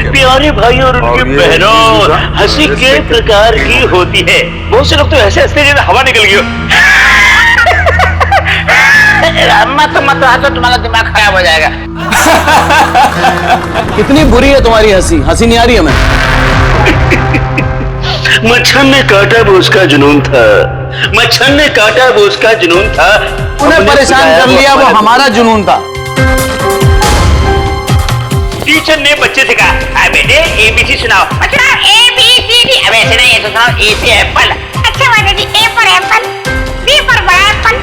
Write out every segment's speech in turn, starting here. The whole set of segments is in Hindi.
प्यारे भाई और उनकी बहनों, हंसी के प्रकार की होती है। बहुत से लोग तो ऐसे हंसते जैसे हवा निकल गई हो। मत हंसो, तुम्हारा दिमाग खराब हो जाएगा। कितनी बुरी है तुम्हारी हंसी, हंसी नहीं आ रही हमें। मच्छर ने काटा वो उसका जुनून था, मच्छर ने काटा वो उसका जुनून था, उन्हें परेशान कर लिया वो हमारा जुनून था। टीचर ने बच्चे से कहा, बेटे ABC सुनाओ। बच्चा ABCD। अब ऐसे नहीं, ऐसे सुनाओ। A से एप्पल। अच्छा माता जी, A पर एप्पल, B पर बड़ा एप्पल,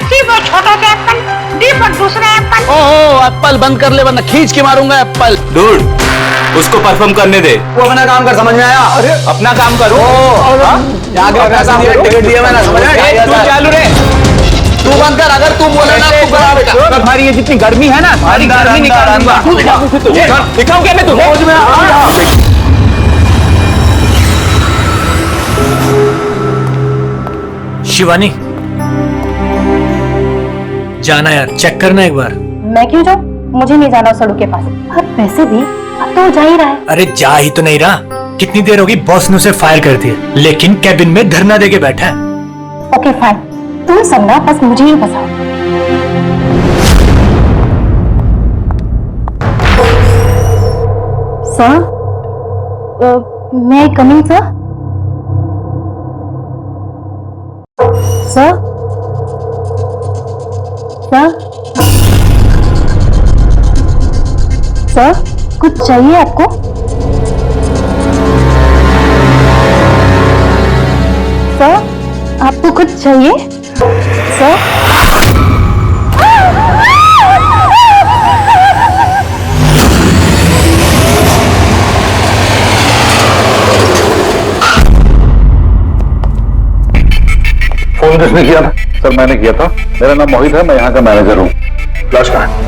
C पर छोटा सा एप्पल, D पर दूसरा एप्पल। ओहो, एप्पल बंद कर ले वरना खींच के मारूंगा एप्पल। डूड, उसको परफॉर्म करने दे। वो अपना काम कर, समझ में आया? अरे अपना काम करो। टिकट दिया मैंने, समझ में आया? तू चालू रे, तू बंद कर। अगर तू बोले ना तू करा बेटा। तुम्हारी ये जितनी गर्मी है ना, सारी गर्मी निकाल दूंगा। दिखाऊं क्या मैं तुझे? शिवानी, जाना यार, चेक करना एक बार। मैं क्यों जाऊं? मुझे नहीं जाना सड़ू के पास। और वैसे भी अब तो जा ही रहा है। अरे जा ही तो नहीं रहा। कितनी देर होगी, बॉस ने उसे फायर कर दिया, लेकिन कैबिन में धरना देके बैठा है। ओके फाइन, तुम सब ना बस मुझे ही फंसाओ। सर, मैं coming sir? Sir? Sir? Sir, कुछ चाहिए आपको? सर, आपको कुछ चाहिए? सर? फोन किसने किया था? सर मैंने किया था। मेरा नाम मोहित है, मैं यहाँ का मैनेजर हूँ। लाश कहाँ है?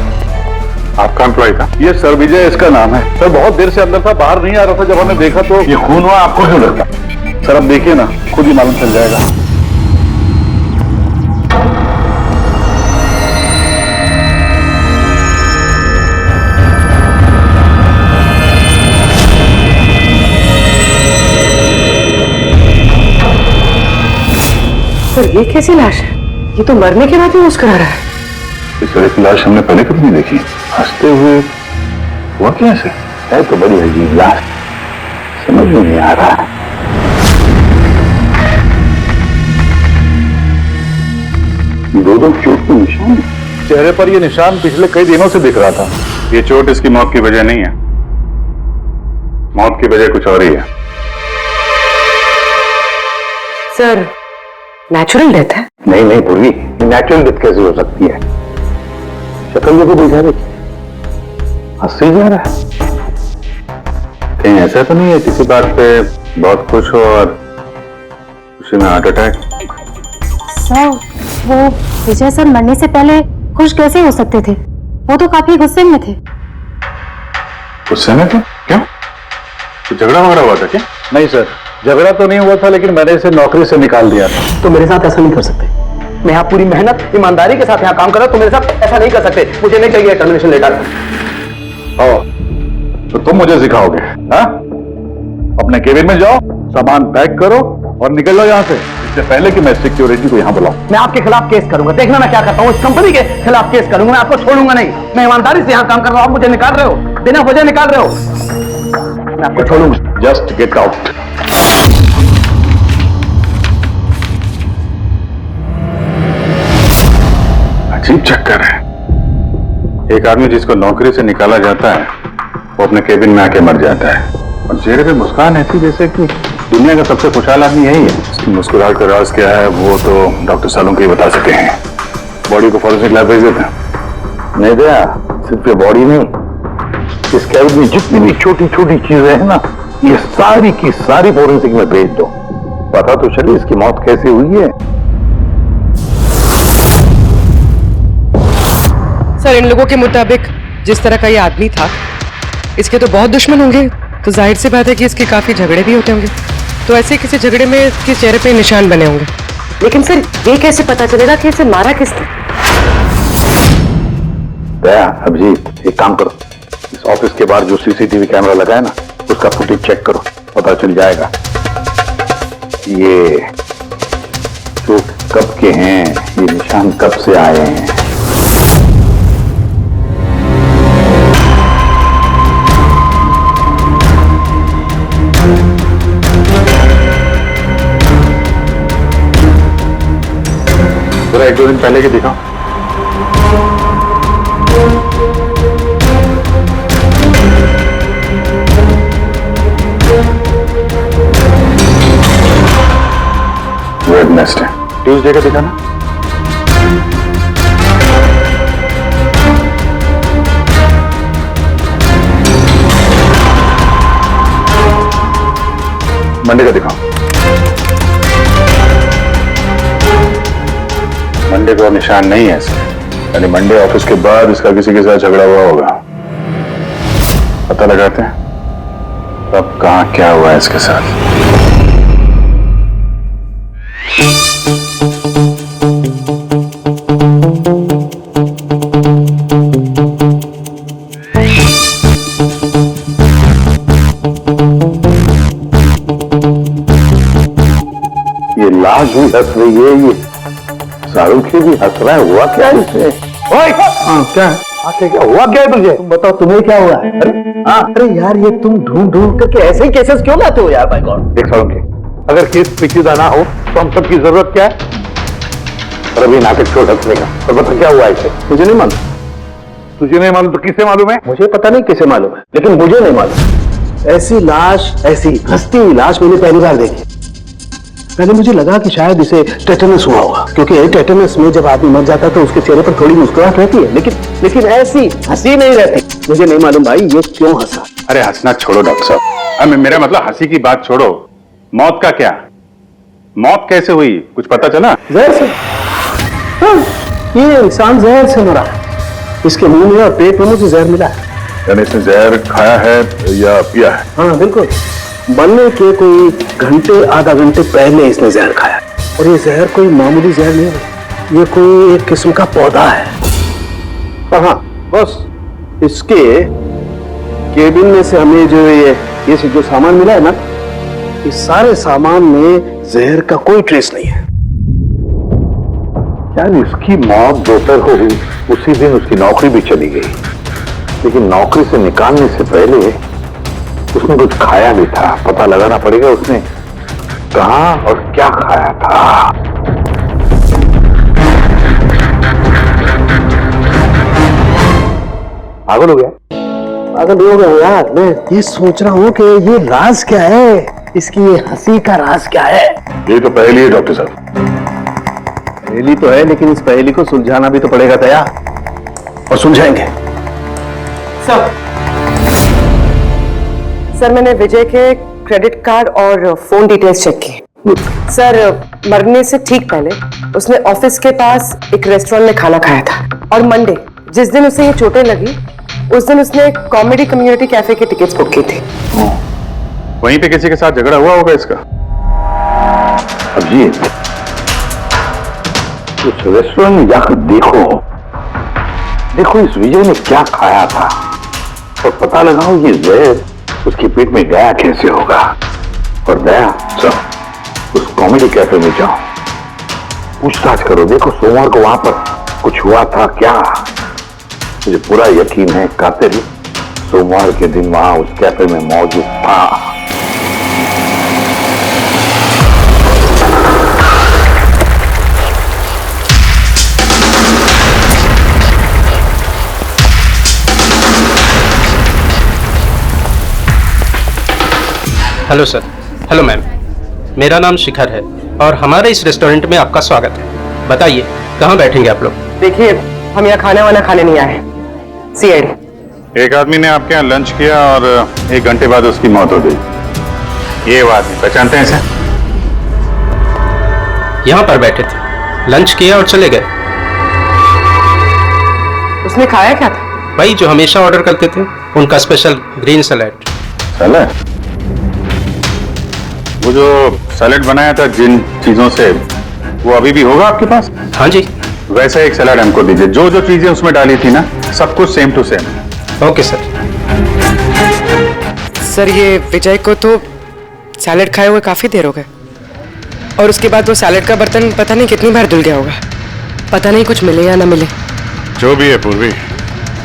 आपका एम्प्लॉय था? ये सर विजय इसका नाम है। सर बहुत देर से अंदर था, बाहर नहीं आ रहा था। जब हमें देखा तो ये खून हुआ। आपको क्यों लगता? सर अब देखिए ना, खुद ही मालूम चल जाएगा। सर ये कैसी लाश है? ये तो मरने के बाद ही मुस्कुरा रहा है। इस तरह की लाश हमने पहले कभी नहीं देखी। हंसते हुए हुआ कैसे? है तो बड़ी अजीब लाश, समझ में नहीं आ रहा। दो चोट के निशान चेहरे पर। ये निशान पिछले कई दिनों से दिख रहा था। ये चोट इसकी मौत की वजह नहीं है। मौत की वजह कुछ और ही है। सर नेचुरल डेथ है? नहीं नहीं पूर्वी, नेचुरल डेथ कैसे हो सकती है? शक्ल देखो बेचारे, हंसी जा रहा है। कहीं ऐसा तो नहीं है किसी बात पे बहुत खुश हो और उसी में हार्ट अटैक? सर, वो विजय सर मरने से पहले खुश कैसे हो सकते थे? वो तो काफी गुस्से में थे। गुस्से में थे? क्यों? तो झगड़ा वगड़ा हुआ था क्या? नहीं सर, झगड़ा तो नहीं हुआ था, लेकिन मैंने इसे नौकरी से निकाल दिया था। तो मेरे साथ ऐसा नहीं कर सकते। मैं यहाँ पूरी मेहनत ईमानदारी के साथ यहाँ काम कर रहा हूँ, तो मेरे साथ ऐसा नहीं कर सकते। मुझे नहीं चाहिए टर्मिनेशन लेटर। तो तुम मुझे सिखाओगे? हाँ, अपने केबिन में जाओ, सामान पैक करो और निकल जाओ यहाँ से, इससे पहले कि मैं सिक्योरिटी को यहाँ बुलाऊं। मैं आपके खिलाफ केस करूंगा। देखना मैं क्या करता हूँ। इस कंपनी के खिलाफ केस करूंगा। मैं आपको छोड़ूंगा नहीं। मैं ईमानदारी से यहाँ काम कर रहा हूँ, आप मुझे निकाल रहे हो, बिना वजह निकाल रहे हो। मैं आपको छोड़ूंगा। Just get out. अजीब चक्कर है। एक आदमी जिसको नौकरी से निकाला जाता है वो अपने केबिन में आके मर जाता है, और चेहरे पे मुस्कान ऐसी जैसे कि दुनिया का सबसे खुशहाल आदमी यही है। उसकी मुस्कुराहट का राज क्या है वो तो डॉक्टर सालुंके ही बता सके हैं। बॉडी को फॉरेंसिक लैब भेज देते हैं। नहीं दया, सिर्फ ये बॉडी नहीं, इस कैबिन में जितनी भी छोटी छोटी चीजें हैं ना, ये सारी की सारी फॉरेंसिक में भेज दो। पता तो चले इसकी मौत कैसे हुई है। सर इन लोगों के मुताबिक जिस तरह का ये आदमी था, इसके तो बहुत दुश्मन होंगे, तो जाहिर सी बात है कि इसके काफी झगड़े भी होते होंगे। तो ऐसे किसी झगड़े में इसके चेहरे पे निशान बने होंगे। लेकिन सर ये कैसे पता चलेगा कि इसे मारा किसने? दया, अभिजीत, एक काम करो, इस ऑफिस के बाहर जो सीसीटीवी कैमरा लगा है ना, उसका फुटेज चेक करो, पता चल जाएगा ये जो कब के हैं, ये निशान कब से आए हैं। जरा 1-2 दिन पहले के दिखाओ। वेडनेसडे, ट्यूसडे का दिखाना। मंडे का दिखाओ। मंडे को निशान नहीं है इसके, यानी मंडे ऑफिस के बाद इसका किसी के साथ झगड़ा हुआ होगा। पता लगाते हैं तब कहां क्या हुआ है इसके साथ। ये लाश भी हंस रही है, ये शाहरुख भी हंस रहा है। हुआ क्या है इसे? ओए! क्या है? क्या हुआ क्या है तुझे? तुम बताओ तुम्हें क्या हुआ है? अरे यार ये तुम ढूंढ ढूंढ करके ऐसे ही केसेस क्यों लाते हो यार? My God. देख शाहरुख, अगर केस पेचीदा ना हो तो हम सबकी जरूरत क्या है? और अभी नाटक छोड़ हंसने का। और बता क्या हुआ इसे? मुझे नहीं मालूम। तुझे नहीं मालूम तो किसे मालूम है? मुझे पता नहीं किसे मालूम है, लेकिन मुझे नहीं मालूम। ऐसी लाश, ऐसी हंसती हुई लाश मैंने पहली बार देखी। पहले मुझे लगा कि शायद इसे टेटनस हुआ होगा, क्योंकि टेटनस में जब आदमी मर जाता है तो उसके चेहरे पर थोड़ी मुस्कुराहट रहती है, लेकिन ऐसी हंसी नहीं रहती। मुझे नहीं मालूम भाई ये क्यों हंसा। अरे हंसना छोड़ो डॉक्टर साहब, मेरा मतलब हंसी की बात छोड़ो, मौत का क्या? मौत कैसे हुई, कुछ पता चला? जहर से। हाँ, ये इंसान जहर से मरा है। इसके मुंह में और पेट में मुझे जहर मिला है। यानी इसने जहर खाया है या पिया है? हाँ बिल्कुल, बनने के कोई घंटे आधा घंटे पहले इसने जहर खाया। और ये जहर कोई मामूली जहर नहीं है, ये कोई एक किस्म का पौधा है। हाँ बस इसके केबिन में से हमें जो ये जो सामान मिला है ना, इस सारे सामान में जहर का कोई ट्रेस नहीं है। यार इसकी मौत दोपहर को हुई, उसी दिन उसकी नौकरी भी चली गई, लेकिन नौकरी से निकालने से पहले उसने कुछ खाया भी था। पता लगाना पड़ेगा उसने कहां और क्या खाया था। पागल हो गया? पागल हो गया यार। मैं ये सोच रहा हूँ कि ये राज क्या है, इसकी ये हंसी का राज क्या है। ये तो पहेली है डॉक्टर साहब। पहेली तो है, लेकिन इस पहेली को सुलझाना भी तो पड़ेगा दया, और सुलझाएंगे। सर मैंने विजय के क्रेडिट कार्ड और फोन डिटेल्स चेक की। सर मरने से ठीक पहले उसने ऑफिस के पास एक रेस्टोरेंट में खाना खाया था, और मंडे जिस दिन उसे ये चोटें लगी उस दिन उसने कॉमेडी कम्युनिटी कैफे की टिकट्स बुक की थी। वहीं पे किसी के साथ झगड़ा हुआ होगा इसका। अजीत, उस रेस्टोरेंट में जाकर देखो इस विजय ने क्या खाया था, और पता लगाओ ये जहर उसके पेट में गया कैसे होगा। और दया सब उस कॉमेडी कैफे में जाओ, पूछताछ करो, देखो सोमवार को वहां पर कुछ हुआ था क्या। मुझे पूरा यकीन है कातिल सोमवार के दिन वहां उस कैफे में मौजूद था। Hello sir. हेलो मैम, मेरा नाम शिखर है और हमारे इस रेस्टोरेंट में आपका स्वागत है। बताइए कहाँ बैठेंगे आप लोग? देखिए हम यहाँ खाना वाना खाने नहीं आए, सीआईडी। एक आदमी ने आपके यहाँ लंच किया और 1 घंटे बाद उसकी मौत हो गई। ये आदमी पहचानते हैं इसे? यहाँ पर बैठे थे, लंच किया और चले गए। उसने खाया क्या था? भाई जो हमेशा ऑर्डर करते थे, उनका स्पेशल ग्रीन सैलेड। सैलेड? वो जो सैलेड बनाया था जिन चीजों से, वो अभी भी होगा आपके पास? हाँ जी। वैसा एक सैलेड हमको दीजिए, जो जो चीजें उसमें डाली थी ना, सब कुछ same to same. Okay sir. Sir ये विजय को तो सैलेड खाए हुए काफी देर हो गए और उसके बाद वो सैलेड का बर्तन पता नहीं कितनी बार धुल गया होगा। पता नहीं कुछ मिले या ना मिले। जो भी है पूर्वी,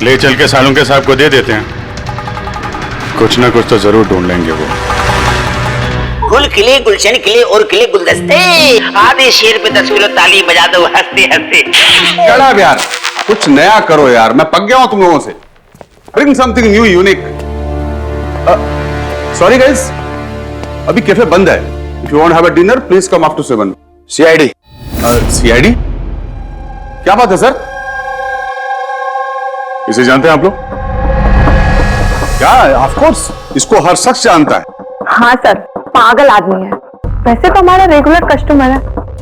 ले चल के सालों के साहब को दे देते हैं, कुछ ना कुछ तो जरूर ढूंढ लेंगे वो। गुल खिले गुलशन खिले और खिले गुलदस्ते, आधे शेर पे 10 किलो ताली बजा दो हंसते हंसते। चला यार, कुछ नया करो यार, मैं पक गया हूं तुम लोगों से। Bring something new, unique. Sorry guys, अभी कैफे बंद है। If you want to have a dinner, please come after 7. CID. CID? क्या बात है सर? इसे जानते हैं आप लोग? क्या? Of course, इसको हर शख्स जानता है। हाँ सर, पागल आदमी है। वैसे तो हमारा रेगुलर कस्टमर है,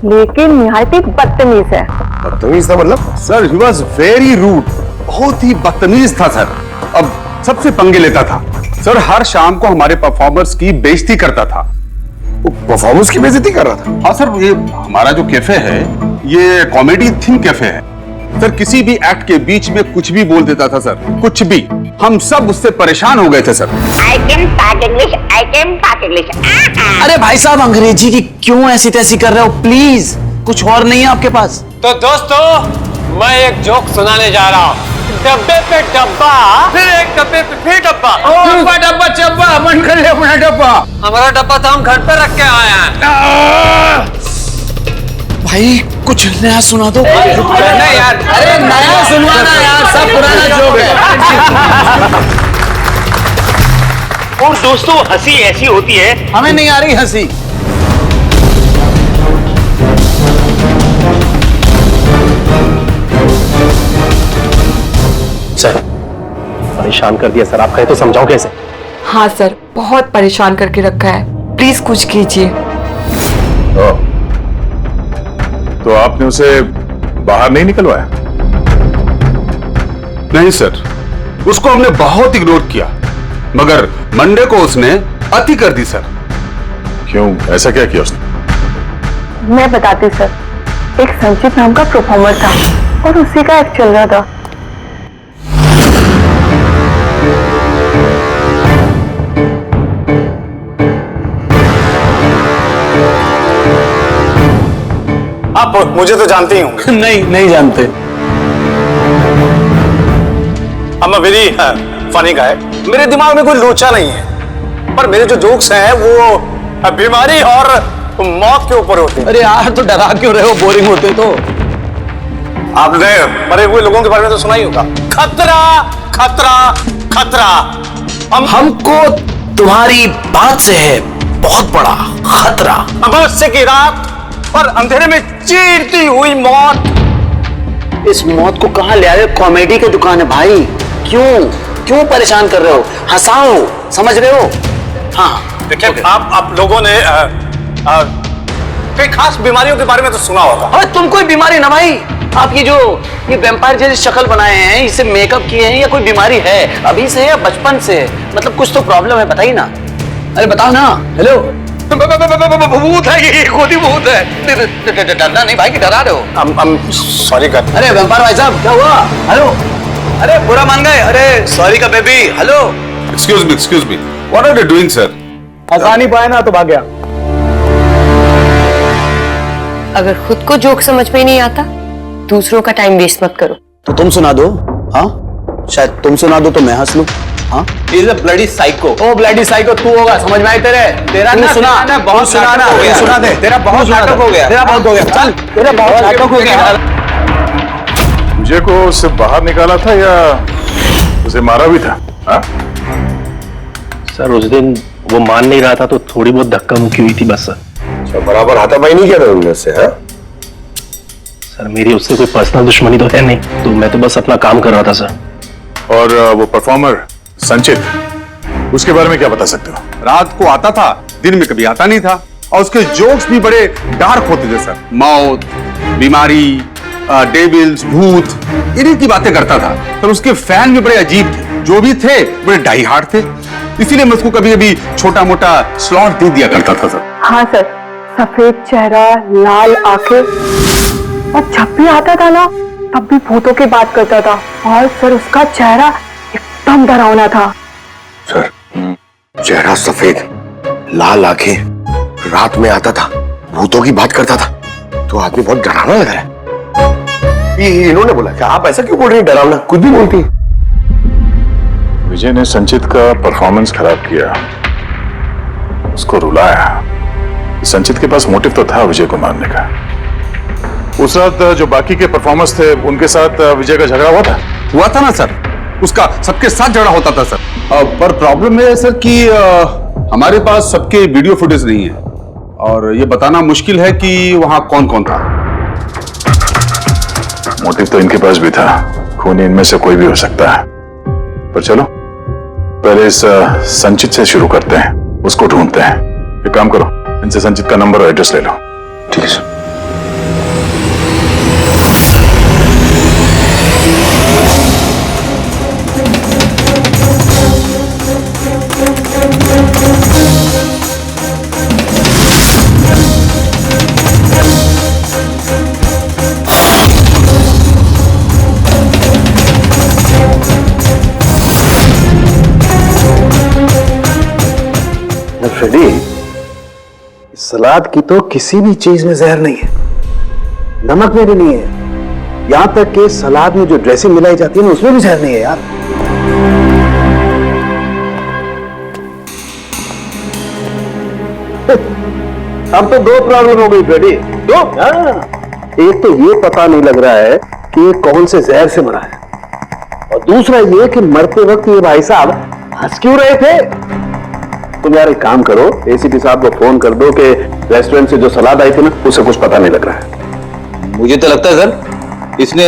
लेकिन निहायत ही बदतमीज है। बदतमीज था मतलब? Sir, he was very rude. बहुत ही बदतमीज था सर। अब सबसे पंगे लेता था सर। हर शाम को हमारे परफॉर्मर्स की बेइज्जती करता था। परफॉर्मेंस की बेइज्जती कर रहा था? हाँ सर, ये हमारा जो कैफे है ये कॉमेडी थीम कैफे है सर। किसी भी एक्ट के बीच में कुछ भी बोल देता था सर, कुछ भी। हम सब उससे परेशान हो गए थे sir. I can talk English, I can talk English। अरे भाई साहब, अंग्रेजी की क्यों ऐसी तैसी कर रहे हो? प्लीज, कुछ और नहीं है आपके पास? तो दोस्तों, मैं एक जोक सुनाने जा रहा हूँ। डब्बे पे डब्बा, फिर एक डब्बे पे फिर डब्बा। डब्बा डब्बा चब्बा, मन कर ले अपना डब्बा। हमारा डब्बा तो हम घर पे रख के आए हैं। भाई कुछ नया सुना दो। नहीं यार, अरे नया सुनवाना यार, सब पुराना जोक है। और दोस्तों, हंसी ऐसी होती है, हमें नहीं आ रही हंसी। सर, परेशान कर दिया सर, आप कहे तो समझाओ कैसे? हाँ सर, बहुत परेशान करके रखा है, प्लीज कुछ कीजिए। तो आपने उसे बाहर नहीं निकलवाया? नहीं सर, उसको हमने बहुत इग्नोर किया, मगर मंडे को उसने अति कर दी सर। क्यों, ऐसा क्या किया उसने? मैं बताती सर। एक संचित नाम का परफॉर्मर था और उसी का एक्ट चल रहा था। आप मुझे तो जानते ही होंगे। नहीं जानते। I'm a very funny guy। मेरे दिमाग में कोई लोचा नहीं है, पर मेरे जो जोक्स हैं वो बीमारी और मौत के ऊपर होते हैं। अरे यार, तो डरा क्यों रहे हो? बोरिंग होते तो। आपने मरे हुए लोगों के बारे में तो सुना ही होगा। खतरा खतरा खतरा। हमको तुम्हारी बात से है बहुत बड़ा खतरा। अमावस्या की रात और अंधेरे में चीरती हुई मौत। इस मौत को कहाँ ले आए? कॉमेडी की दुकान है भाई। क्यों परेशान कर रहे हो? हंसाओ, समझ रहे हो? हाँ देखिए, आप लोगों ने कई खास बीमारियों के बारे में तो सुना होगा। अरे तुम कोई बीमारी ना भाई। आप ये वैम्पायर जैसी शक्ल बनाए हैं, इससे मेकअप किए हैं, या कोई बीमारी है अभी से या बचपन से? मतलब कुछ तो प्रॉब्लम है, बताइए ना। अरे बताओ ना। हेलो, भूत है ये, खुद ही भूत है। डरना नहीं भाई, कि डरा रहे हो? सॉरी कर। अरे वैम्पायर भाई साहब, क्या हुआ? हेलो, अरे बुरा मान गए? अरे सॉरी का baby. Hello, excuse me, what are you doing sir? हंसा नहीं पाया ना तो भाग गया। अगर खुद को जोक समझ में नहीं आता, दूसरों का टाइम वेस्ट मत करो। तो तुम सुना दो। हाँ, शायद तुम सुना दो तो मैं हंस लूं। हाँ, is a bloody psycho. Oh bloody psycho तू होगा, समझ में आए तेरे? तेरा ना सुना, बहुत सुना ना, सुना दे। तेरा बहुत नाटक हो गया, तेरा बहुत हो गया। चल, तेरा बहुत नाटक हो गया। मुझे को उससे बाहर निकाला था या उसे मारा भी था? हाँ? सर, उस दिन वो मान नहीं रहा था तो थोड़ी बहुत धक्का मुक्की हुई थी बस सर। बराबर हाथापाई नहीं किया था उनमें से? हाँ? सर, मेरी उससे कोई पर्सनल दुश्मनी तो है नहीं, तो मैं तो बस अपना काम कर रहा था सर। और वो परफॉर्मर संचित, उसके बारे में क्या बता सकते हो? रात को आता था, दिन में कभी आता नहीं था, और उसके जोक्स भी बड़े डार्क होते थे सर। मौत, बीमारी, डेविल्स, भूत, इन्हीं की बातें करता था। पर उसके फैन भी बड़े अजीब थे, जो भी थे बड़े डाई हार्ड थे। इसीलिए मैं उसको कभी कभी छोटा मोटा स्लॉट दे दिया करता था सर। हाँ सर, सफेद चेहरा, लाल आंखें, और जब भी आता था ना तब भी भूतों की बात करता था। और सर उसका चेहरा एकदम डरावना था। सर, चेहरा सफेद, लाल आंखें, रात में आता था, भूतों की बात करता था, तो आदमी बहुत डरावना लग रहा है। ये इन्होंने बोला कि आप ऐसा क्यों बोल रही हैं, डरावना कुछ भी बोलती है। विजय ने संचित का परफॉर्मेंस खराब किया, उसको रुलाया। संचित के पास मोटिव तो था विजय को मारने का। उस रात जो बाकी के परफॉर्मर्स थे उनके साथ विजय का झगड़ा हुआ था ना सर? उसका सबके साथ झगड़ा होता था सर। पर प्रॉब्लम है सर कि हमारे पास सबके वीडियो फुटेज नहीं है और ये बताना मुश्किल है कि वहां कौन कौन था। मोटिव तो इनके पास भी था, खूनी इनमें से कोई भी हो सकता है। पर चलो पहले इस संचित से शुरू करते हैं, उसको ढूंढते हैं। एक काम करो, इनसे संचित का नंबर और एड्रेस ले लो। ठीक है सर। फ्रेडी, सलाद की तो किसी भी चीज में जहर नहीं है, नमक में भी नहीं है, यहां तक कि सलाद में जो ड्रेसिंग मिलाई जाती है ना उसमें भी जहर नहीं है यार। अब तो दो प्रॉब्लम हो गई फ्रेडी, दो। एक तो ये पता नहीं लग रहा है कि ये कौन से जहर से मरा है, और दूसरा ये कि मरते वक्त ये भाई साहब हंस क्यों रहे थे। तुम यार एक काम करो, एसीपी साहब को फोन कर दो कि रेस्टोरेंट से जो सलाद आई थी ना उसे कुछ पता नहीं लग रहा है। मुझे तो लगता है सर इसने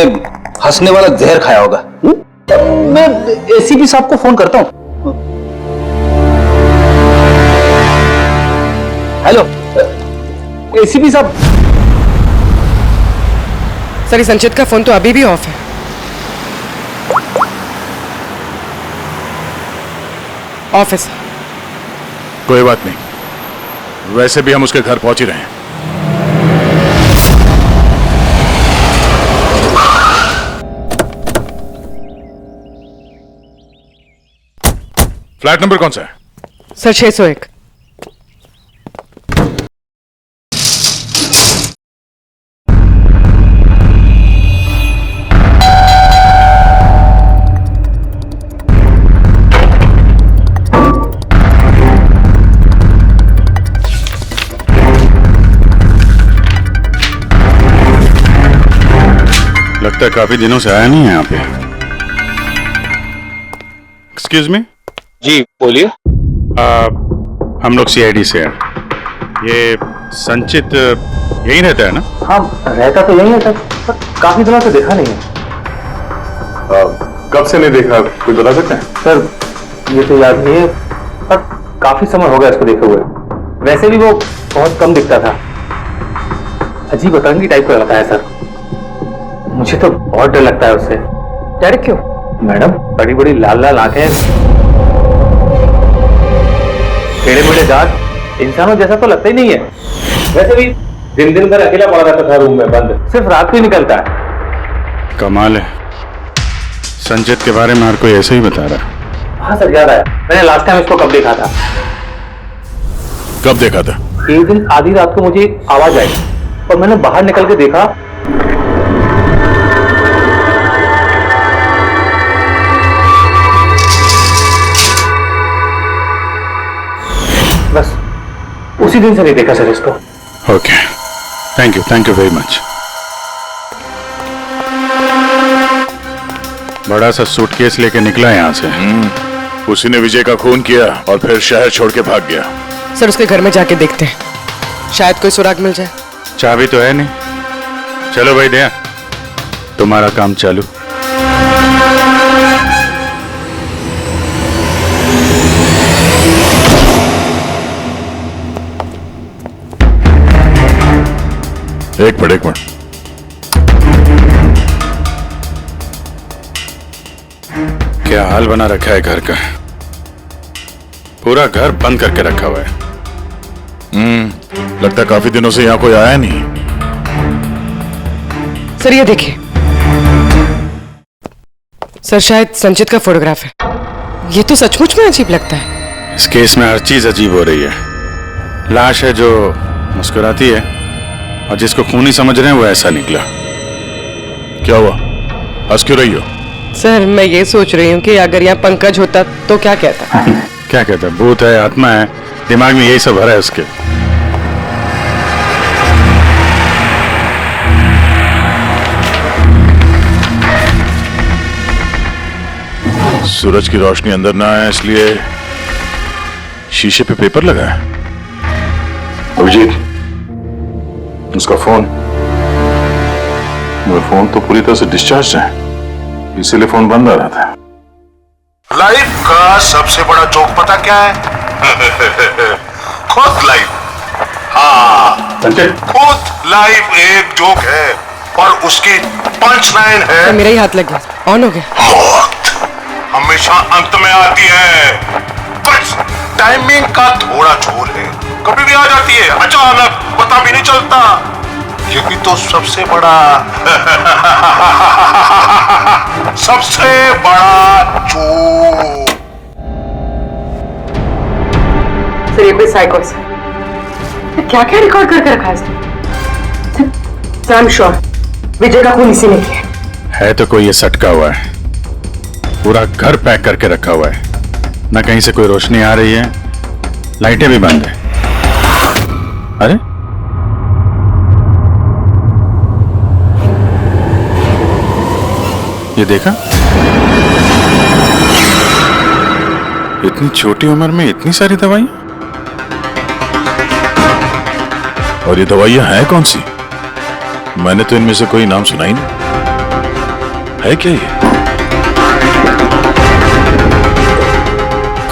हंसने वाला जहर खाया होगा। मैं एसीपी साहब को फोन करता हूं। हेलो एसीपी साहब। सर संचित का फोन तो अभी भी ऑफ है। ऑफिस। कोई बात नहीं, वैसे भी हम उसके घर पहुंच ही रहे हैं। फ्लैट नंबर कौन सा है? सर 601। लगता है काफी दिनों से आया नहीं है यहाँ पे। Excuse me. जी बोलिए। हम लोग सीआईडी से हैं। ये संचित यहीं रहता है ना? हाँ रहता तो यही है सर, पर काफी दिनों से देखा नहीं है। कब से नहीं देखा, कोई बता सकते हैं? सर ये तो याद नहीं है, पर काफी समय हो गया इसको देखे हुए। वैसे भी वो बहुत कम दिखता था, अजीब अतरंगी टाइप का लड़का है सर। मुझे तो बहुत डर लगता है उससे। डर क्यों? मैडम बड़ी बड़ी लाल लाल आंखें, टेढ़े मेढ़े दांत, इंसानों जैसा तो लगता ही नहीं है। वैसे भी दिन दिन भर अकेला पड़ा रहता था रूम में बंद, सिर्फ रात को ही निकलता है। कमाल है, संचित के बारे में हर कोई ऐसे ही बता रहा है। हाँ सर याद आया, मैंने लास्ट टाइम इसको कब देखा था। कब देखा था? एक दिन आधी रात को मुझे आवाज आई और मैंने बाहर निकल के देखा, बस उसी दिन से नहीं देखा सर इसको। Okay, thank you very much. बड़ा सा सूटकेस लेके निकला यहाँ से। उसी ने विजय का खून किया और फिर शहर छोड़ के भाग गया। सर उसके घर में जाके देखते हैं, शायद कोई सुराग मिल जाए। चाबी तो है नहीं। चलो भाई दया, तुम्हारा काम चालू। एक मिनट। क्या हाल बना रखा है घर का, पूरा घर बंद करके रखा हुआ है। लगता है काफी दिनों से यहाँ कोई आया नहीं। सर ये देखिए, सर शायद संचित का फोटोग्राफ है। ये तो सचमुच में अजीब लगता है। इस केस में हर चीज अजीब हो रही है। लाश है जो मुस्कुराती है और जिसको खूनी समझ रहे हैं वो ऐसा निकला। क्या हुआ, हंस क्यों रही हो? सर मैं ये सोच रही हूँ कि अगर यहाँ पंकज होता तो क्या कहता? क्या कहता है? भूत है, आत्मा है, दिमाग में यही सब भरा है उसके। सूरज की रोशनी अंदर ना आए इसलिए शीशे पे पेपर लगा है। अभिजीत, उसका फोन, वो फोन तो पूरी तरह से डिस्चार्ज है, इसीलिए फोन बंद आ रहा था। लाइफ का सबसे बड़ा जोक पता क्या है? खुद लाइफ। हाँ, खुद लाइफ एक जोक है और उसकी पंच लाइन है। तो मेरा ही हाथ लग गया, ऑन हो गया। मौत हमेशा अंत में आती है, बस टाइमिंग का थोड़ा झोल है, कभी भी आ जाती है अचानक, पता भी नहीं चलता। यही तो सबसे बड़ा सबसे बड़ा जोक। सर ये कोई साइको है। क्या क्या रिकॉर्ड करके रखा है इसने? सर आई एम श्योर विजय का खून इसी ने किया है। तो कोई ये सटका हुआ है, पूरा घर पैक करके रखा हुआ है, ना कहीं से कोई रोशनी आ रही है, लाइटें भी बंद है। अरे ये देखा, इतनी छोटी उम्र में इतनी सारी दवाइयां, और ये दवाइयां हैं कौन सी? मैंने तो इनमें से कोई नाम सुना ही नहीं। है क्या ये?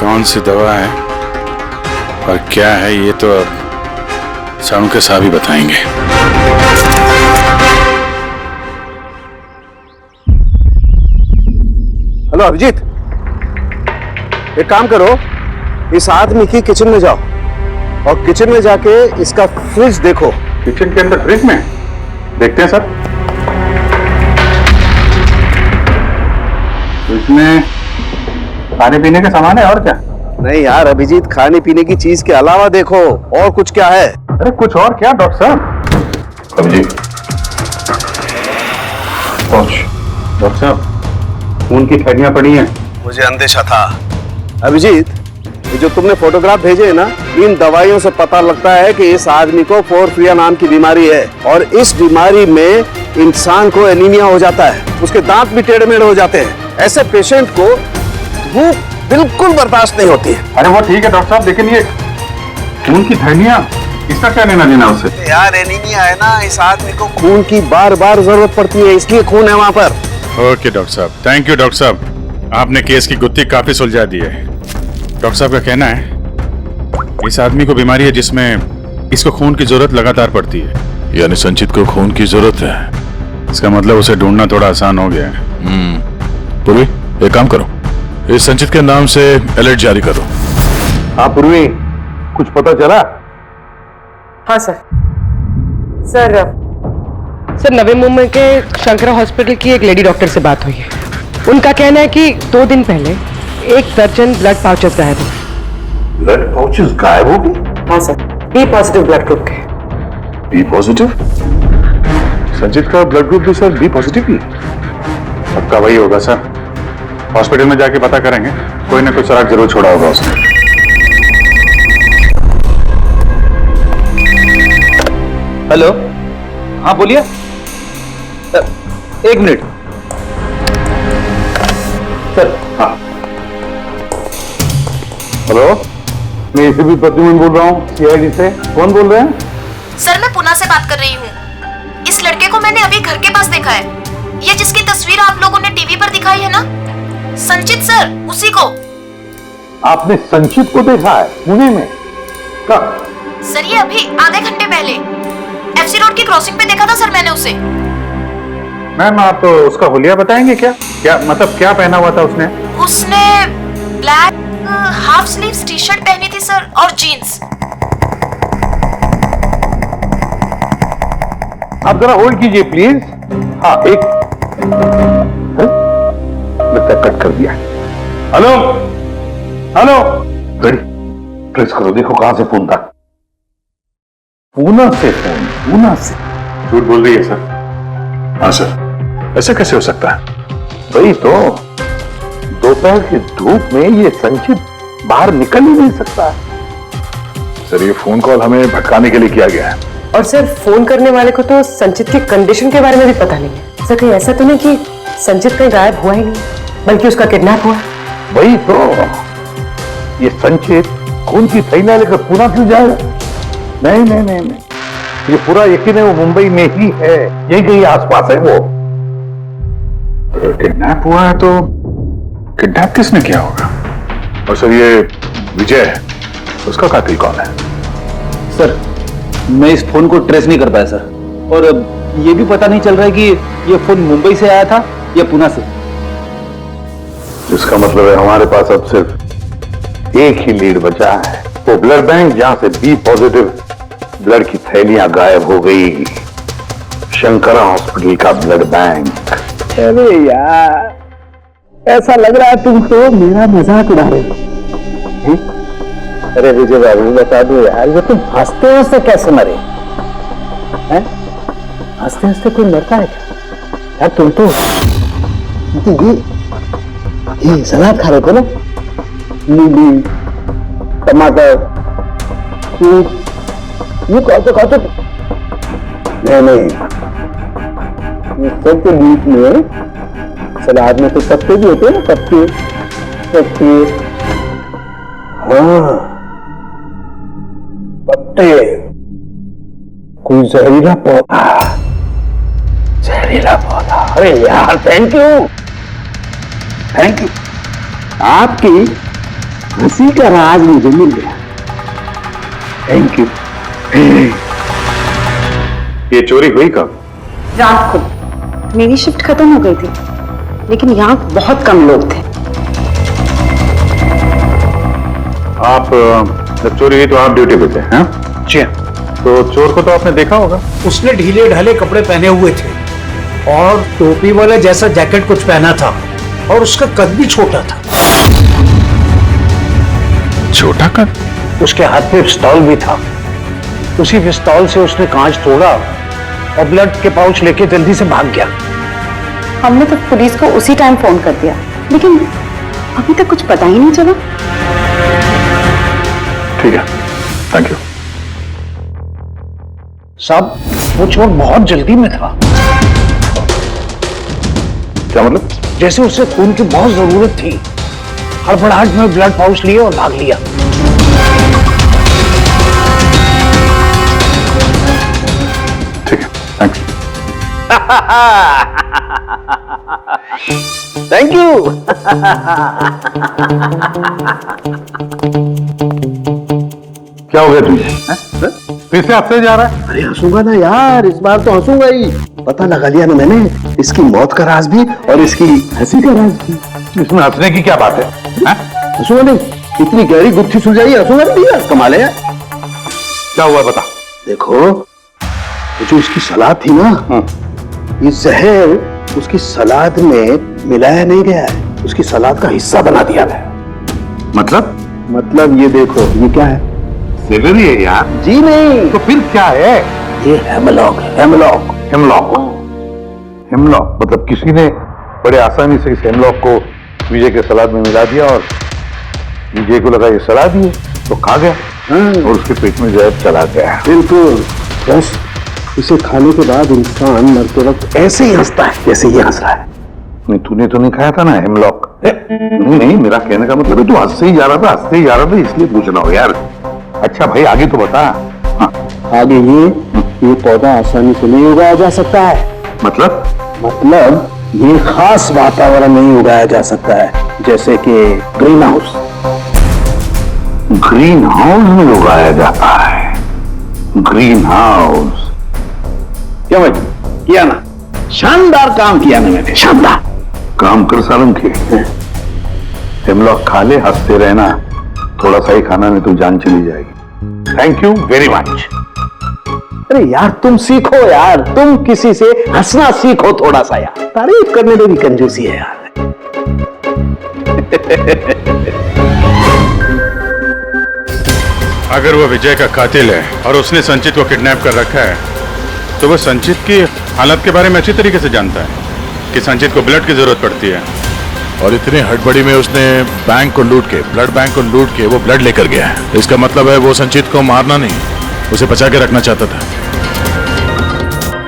कौन सी दवा है और क्या है ये तो अब साहू के साहब ही बताएंगे। हेलो अभिजीत, एक काम करो, इस आदमी की किचन में जाओ और किचन में जाके इसका फ्रिज देखो। किचन के अंदर फ्रिज में? देखते हैं सर। इसमें खाने पीने का सामान है और क्या? नहीं यार अभिजीत, खाने पीने की चीज के अलावा देखो और कुछ क्या है। अरे कुछ और क्या डॉक्टर साहब? अभिजीत डॉक्टर साहब, खून की थैलियां पड़ी हैं। मुझे अंदेशा था। अभिजीत, ये जो तुमने फोटोग्राफ भेजे है ना, इन दवाइयों से पता लगता है कि इस आदमी को पोर्फिरिया नाम की बीमारी है और इस बीमारी में इंसान को एनीमिया हो जाता है, उसके दांत भी टेढ़े मेढ़े हो जाते हैं। ऐसे पेशेंट को भूख बिल्कुल बर्दाश्त नहीं होती है। अरे वो ठीक है डॉक्टर साहब, लेकिन ये खून की थैलियां, इसका क्या लेना देना उससे? यार एनीमिया है ना, इस आदमी को खून की बार बार जरूरत पड़ती है, इसलिए खून है वहाँ पर। ओके डॉक्टर साहब, थैंक यू डॉक्टर साहब, आपने केस की गुत्थी काफी सुलझा दी है। डॉक्टर साहब का कहना है इस आदमी को बीमारी है जिसमें इसको खून की जरूरत लगातार पड़ती है। यानी संचित को खून की जरूरत है, इसका मतलब उसे ढूंढना थोड़ा आसान हो गया है। पूर्वी, एक काम करो, इस संचित के नाम से अलर्ट जारी करो। हाँ पूर्वी, कुछ पता चला? हाँ सर। सर नवी मुंबई के शंकरा हॉस्पिटल की एक लेडी डॉक्टर से बात हुई है। उनका कहना है कि 2 दिन पहले 1 दर्जन ब्लड पाउचेस गायब हुए। ब्लड पाउचेस गायब हो गए? हाँ sir, B positive blood group के। B positive? संचित का ब्लड ग्रुप भी सर बी पॉजिटिव ही। पक्का वही होगा सर, हॉस्पिटल में जाके पता करेंगे, कोई ना कोई सुराग जरूर छोड़ा होगा उसने। हेलो, हाँ बोलिए। 1 मिनट सर। हाँ हेलो, मैं एसीपी प्रद्युमन बोल रहा हूँ सीआईडी से। कौन बोल रहे हैं? सर मैं पुणे से बात कर रही हूँ। इस लड़के को मैंने अभी घर के पास देखा है, ये जिसकी तस्वीर आप लोगों ने टीवी पर दिखाई है ना, संचित सर, उसी को। आपने संचित को देखा है पुणे में? कब? सर ये अभी आधे घंटे पहले एफसी रोड की क्रॉसिंग पे देखा था सर मैंने उसे। मैम आप उसका हुलिया बताएंगे क्या? क्या मतलब क्या पहना हुआ था उसने? उसने black half sleeves T shirt पहनी थी सर और जीन्स। आप जरा होल्ड कीजिए प्लीज। हाँ एक लगता कट कर दिया। हेलो हेलो, ट्रेस करो, देखो कहां से फोन था। पूना से फोन, पूना से। झूठ बोल रही है सर। हाँ सर, ऐसे कैसे हो सकता है? वही तो, दोपहर की धूप में ये संचित बाहर निकल ही नहीं सकता। सर ये फोन कॉल हमें भटकाने के लिए किया गया है। और सर फोन करने वाले को तो संचित की कंडीशन के बारे में भी पता नहीं है। सर कहीं ऐसा तो नहीं कि संचित कहीं गायब हुआ ही नहीं, बल्कि उसका किडनैप हुआ? वही तो, ये संचित खून की थैलियां लेकर पूना क्यों जाएगा? नहीं नहीं नहीं नहीं, ये पूरा यकीन है वो मुंबई में ही है, यही कहीं आसपास है वो। किडनैप हुआ है तो किडनैप किसने किया होगा? और सर ये विजय है, उसका कातिल कौन है? सर मैं इस फोन को ट्रेस नहीं कर पाया सर, और ये भी पता नहीं चल रहा है कि ये फोन मुंबई से आया था या पुणे से। इसका मतलब है हमारे पास अब सिर्फ एक ही लीड बचा है, वो ब्लड बैंक जहां से बी पॉजिटिव ब्लड की थैलियां गायब हो गई, शंकरा हॉस्पिटल का ब्लड बैंक। अरे यार, ऐसा लग रहा है तुम तो मेरा मजाक उड़ा रहे हो। अरे विजय बाबू बता दो यार, ये तुम हंसते हंसते कैसे मरे? हंसते हंसते कोई मरता है क्या? यार तुम तो ये सलाद खा रहे थे ना, मूली टमाटर ये खाते नहीं, ये सब के बीच में सलाद में तो पत्ते भी होते हैं ना, पत्ते। हाँ पत्ते, कोई जहरीला पौधा। अरे यार थैंक यू, आपकी हंसी का राज मुझे मिल गया, थैंक यू। ये चोरी हुई कब? रात को मेरी शिफ्ट खत्म हो गई थी, लेकिन यहाँ बहुत कम लोग थे। आप जब चोरी हुई तो आप ड्यूटी पे थे? हैं? जी तो चोर को तो आपने देखा होगा। उसने ढीले ढाले कपड़े पहने हुए थे और टोपी वाले जैसा जैकेट कुछ पहना था, और उसका कद भी छोटा था। छोटा कद? उसके हाथ में पिस्तौल भी था, उसी पिस्तौल से उसने कांच तोड़ा और ब्लड के पाउच लेके जल्दी से भाग गया। हमने तो पुलिस को उसी टाइम फोन कर दिया, लेकिन अभी तक कुछ पता ही नहीं चला। ठीक है, थैंक यू। साहब वो चोर बहुत जल्दी में था। क्या मतलब? जैसे उसे खून की बहुत जरूरत थी, हड़बड़ाहट में ब्लड पाउच लिए और भाग लिया। ठीक है, थैंक यू। Thank you. क्या हो गया तुझे? फिर से हंसने जा रहा है? अरे हंसूंगा ना यार, इस बार तो हंसूंगा ही। पता लगा लिया ना मैंने, इसकी मौत का राज भी और इसकी हंसी का राज भी। इसमें हंसने की क्या बात है? हंसूंगा नहीं, इतनी गहरी गुत्थी सुलझाई, हंसूंगा नहीं यार, कमाल है यार। क्या हुआ बता। देखो ये जो इसकी सलाद थी ना, ये जहर उसकी सलाद में मिलाया नहीं गया है, उसकी सलाद का हिस्सा बना दिया गया। मतलब ये देखो, ये क्या है? सेलरी है यार। जी नहीं। तो फिर क्या है? ये हेमलॉक है, हेमलॉक। हेमलॉक मतलब किसी ने बड़े आसानी से इस हेमलॉक को विजय के सलाद में मिला दिया और विजय को लगा ये सलाद ही है तो खा गया और उसके पेट में जहर चला गया। बिल्कुल, बस इसे खाने के बाद इंसान मरते वक्त ऐसे ही हंसता है जैसे ये हंस रहा है। नहीं, तूने तो नहीं खाया था ना हेमलॉक? नहीं, मेरा कहने का मतलब है तू हंसते ही जा रहा था, इसलिए पूछ रहा हूँ यार। अच्छा भाई आगे तो बता। हाँ। आगे ये पौधा आसानी से नहीं उगाया जा सकता है। मतलब ये खास वातावरण नहीं उगाया जा सकता है, जैसे कि ग्रीन हाउस। ग्रीन हाउस में उगाया जाता है? ग्रीन हाउस क्या भाई किया ना, शानदार काम किया ना मैंने, शानदार काम कर सालम के। हेमलॉक खा ले, हंसते रहना, थोड़ा सा ही खाना नहीं तो जान चली जाएगी। Thank you very much. अरे यार तुम सीखो यार, तुम किसी से हंसना सीखो थोड़ा सा यार, तारीफ करने में भी कंजूसी है यार। अगर वो विजय का कातिल है और उसने संचित को किडनैप कर रखा है तो वो संचित की हालत के बारे में अच्छी तरीके से जानता है कि संचित को ब्लड की जरूरत पड़ती है। और इतनी हड़बड़ी में उसने बैंक को लूट के, ब्लड बैंक को लूट के वो ब्लड लेकर गया है। इसका मतलब है वो संचित को मारना नहीं, उसे बचा के रखना चाहता था।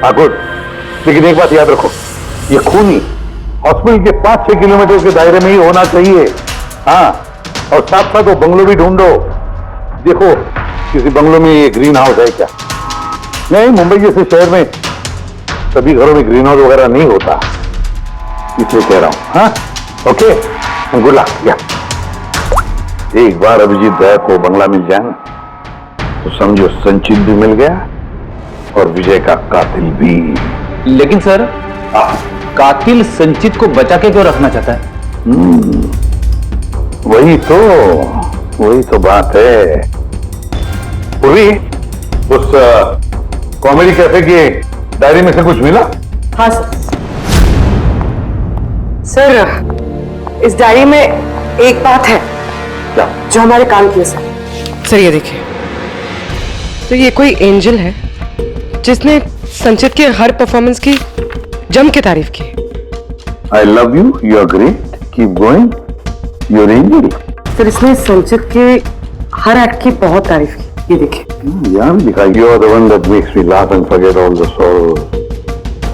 हाँ गुड, लेकिन एक बात याद रखो, ये खून ही हॉस्पिटल के 5-6 किलोमीटर के दायरे में ही होना चाहिए। हाँ, और साथ साथ वो बंगलो भी ढूंढो। देखो किसी बंगलो में ये ग्रीन हाउस है क्या? नहीं, मुंबई जैसे शहर में सभी घरों में ग्रीन हाउस वगैरह नहीं होता, इसलिए कह रहा हूं। हाँ, ओके, गुड लक। या एक बार अभिजीत दया को बंगला मिल जाए ना तो समझो संचित भी मिल गया और विजय का कातिल भी। लेकिन सर, कातिल संचित को बचा के क्यों रखना चाहता है? वही तो बात है। पूरी उस कॉमेडी कैफे की डायरी में से कुछ मिला? हाँ सर, इस डायरी में एक बात है क्या? जो हमारे काम की है सर। सर ये देखिए, तो ये कोई एंजल है जिसने संचित के हर परफॉर्मेंस की जम के तारीफ की। I love you, you are great, keep going, you are angel. Sir इसने संचित के हर एक्ट की बहुत तारीफ की। ये देखिए, यार लिखा, you are the one that makes me laugh and forget all the sorrow.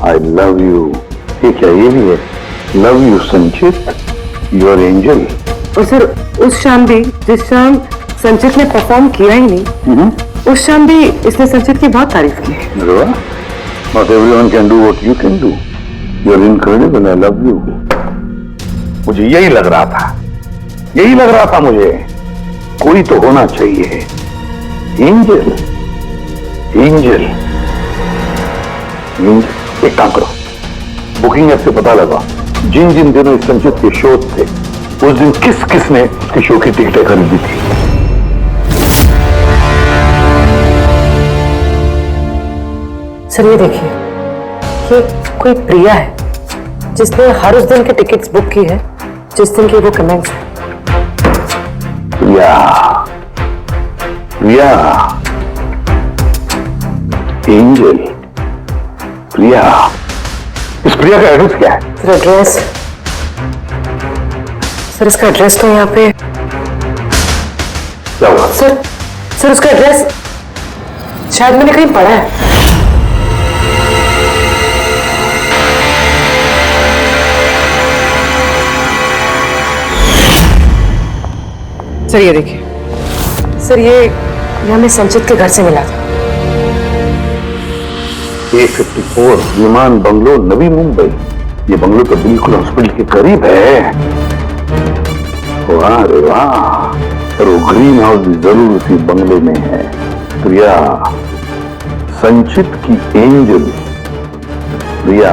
I love you. ये क्या, ये भी है? Love you Sanchit, you are angel. और सर उस शाम भी, जिस शाम संचित ने परफॉर्म किया ही नहीं, उस शाम भी इसने संचित की बहुत तारीफ की। Not everyone can do what you can do. You are incredible. I love you. मुझे यही लग रहा था मुझे, कोई तो होना चाहिए। एंजल, एंजल, एक काम करो, बुकिंग ऐप से पता लगा जिन जिन दिनों इस संचित के शो थे उस दिन किस किस ने उसके शो की टिकटें खरीदी थी। सर ये देखिए, ये कोई प्रिया है जिसने हर उस दिन की टिकट्स बुक की है जिस दिन की वो कमेंट्स है। प्रिया, प्रिया, एंजल, प्रिया। इस प्रिया का एड्रेस क्या है? सर एड्रेस, सर इसका एड्रेस तो यहाँ पे क्या हुआ? सर उसका एड्रेस शायद मैंने कहीं पढ़ा है। सर ये देखिए, सर ये हमें संचित के घर से मिला था। A54 विमान बंगलो, नवी मुंबई। ये बंगलो तो बिल्कुल हॉस्पिटल के करीब है। वाह रे वाह, पर वो ग्रीन हाउस भी जरूर उसी बंगले में है। प्रिया, संचित की angel Priya.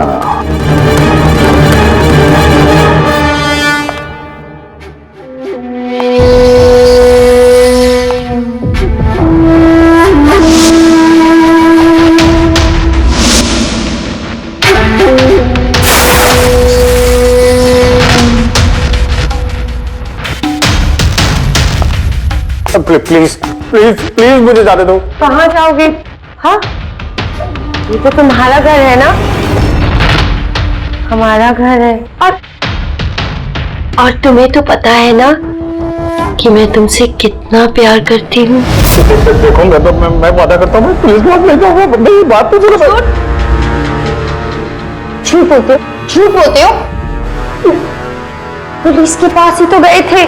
Please please please मुझे जाने दो। कहाँ जाओगे? हाँ, ये तो तुम्हारा घर है ना? हमारा घर है। और तुम्हें तो पता है ना कि मैं तुमसे कितना प्यार करती हूँ। देखो मैं वादा करता हूँ, पुलिस बात ले जाऊंगा। मेरी बात तो सुनो। झूठ बोलते हो? पुलिस के पास ही तो गए थे,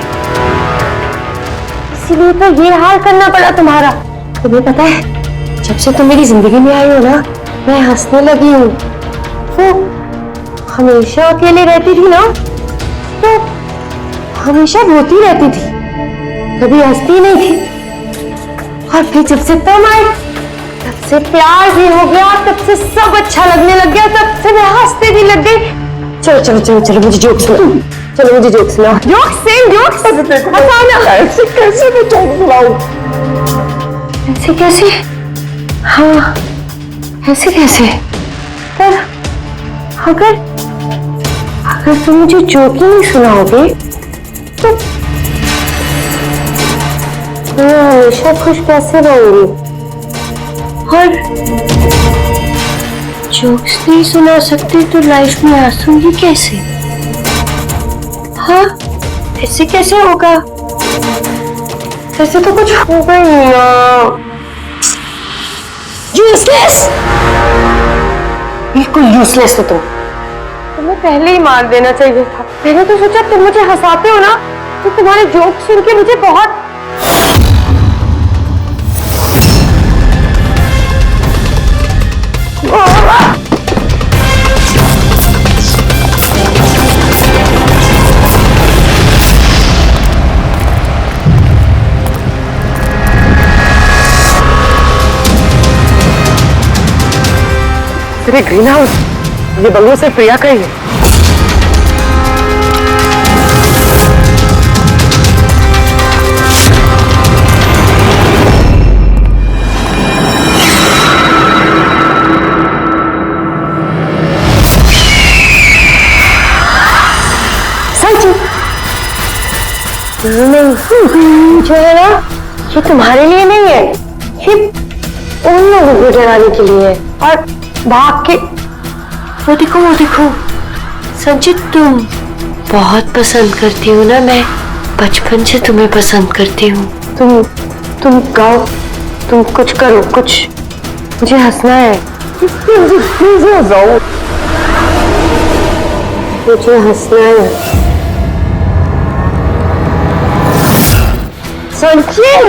इसीलिए तो ये हाल करना पड़ा तुम्हारा। तुम्हें पता है, जब से तुम मेरी जिंदगी में आई हो ना, मैं हंसने लगी हूँ। वो हमेशा अकेले रहती थी ना, तो हमेशा रोती रहती थी, कभी हंसती नहीं थी। और फिर जब से तुम आई, तब से प्यार भी हो गया, तब से सब अच्छा लगने लग गया, तब से मैं हंसते भी लग गई। चलो चलो चलो चलो, मुझे जोक सुनाओ। चलो मुझे जोक सुनाओ। जोक सेम जोक हंसाना। ऐसे कैसे मैं जोक सुनाऊं? ऐसे कैसे? हाँ, ऐसे कैसे? पर अगर तुम मुझे जोक ही नहीं सुनाओगे मैं हमेशा खुश कैसे रहूंगी और जोक्स नहीं सुना सकती तो लाइफ में हंसूंगी कैसे? हाँ, ऐसे कैसे होगा? ऐसे तो कुछ होगा ही ना। यूजलेस, बिल्कुल यूजलेस हो तुम। तुम्हें पहले ही मार देना चाहिए था। मैंने तो सोचा तुम मुझे हंसाते हो ना, तो तुम्हारे जोक सुन के मुझे बहुत तेरे ग्रीन हाउस, ये बंगलो से प्रिया का ही है। नहीं, जो है ना, ये तुम्हारे लिए नहीं है, ये उन लोगों को डराने के लिए है। और भाग के वो देखो संचित, तुम बहुत पसंद करती हो ना, मैं बचपन से तुम्हें पसंद करती हूँ। तुम गाओ, तुम कुछ करो, कुछ मुझे हंसना है। प्लीज हंसाओ, मुझे हंसना है। संचित,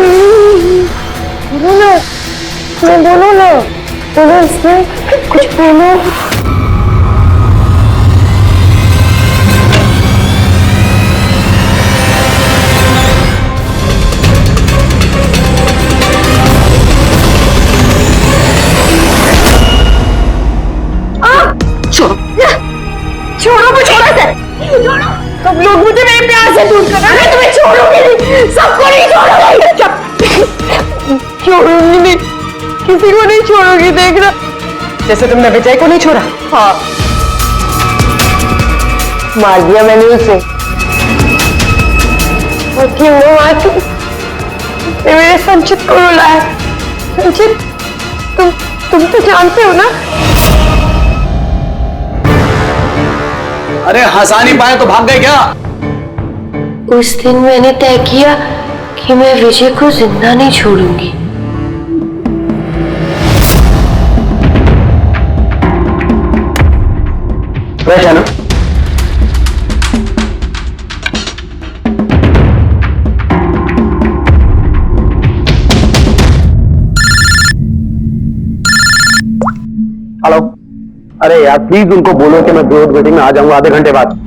बोलो ना, इसमें कुछ बोलो। छोड़ो मुझे, छोड़ो। तुम लोग मुझे मेरे प्यार से दूर कर रहे हो, तुम्हें छोड़ोगे नहीं, सबको नहीं छोड़ोगे। छोड़ूंगी नहीं, किसी को नहीं छोड़ोगी, देखना। जैसे तुमने विजय को नहीं छोड़ा। हाँ, मार दिया मैंने उसे। और क्यों आके मेरे संचित को रुलाया। संचित, तुम तो जानते हो ना। अरे हंसा नहीं पाए तो भाग गए क्या? उस दिन मैंने तय किया कि मैं विजय को जिंदा नहीं छोड़ूंगी। बैठा ना। हेलो, अरे यार प्लीज उनको बोलो कि मैं बोर्ड मीटिंग में आ जाऊंगा आधे घंटे बाद।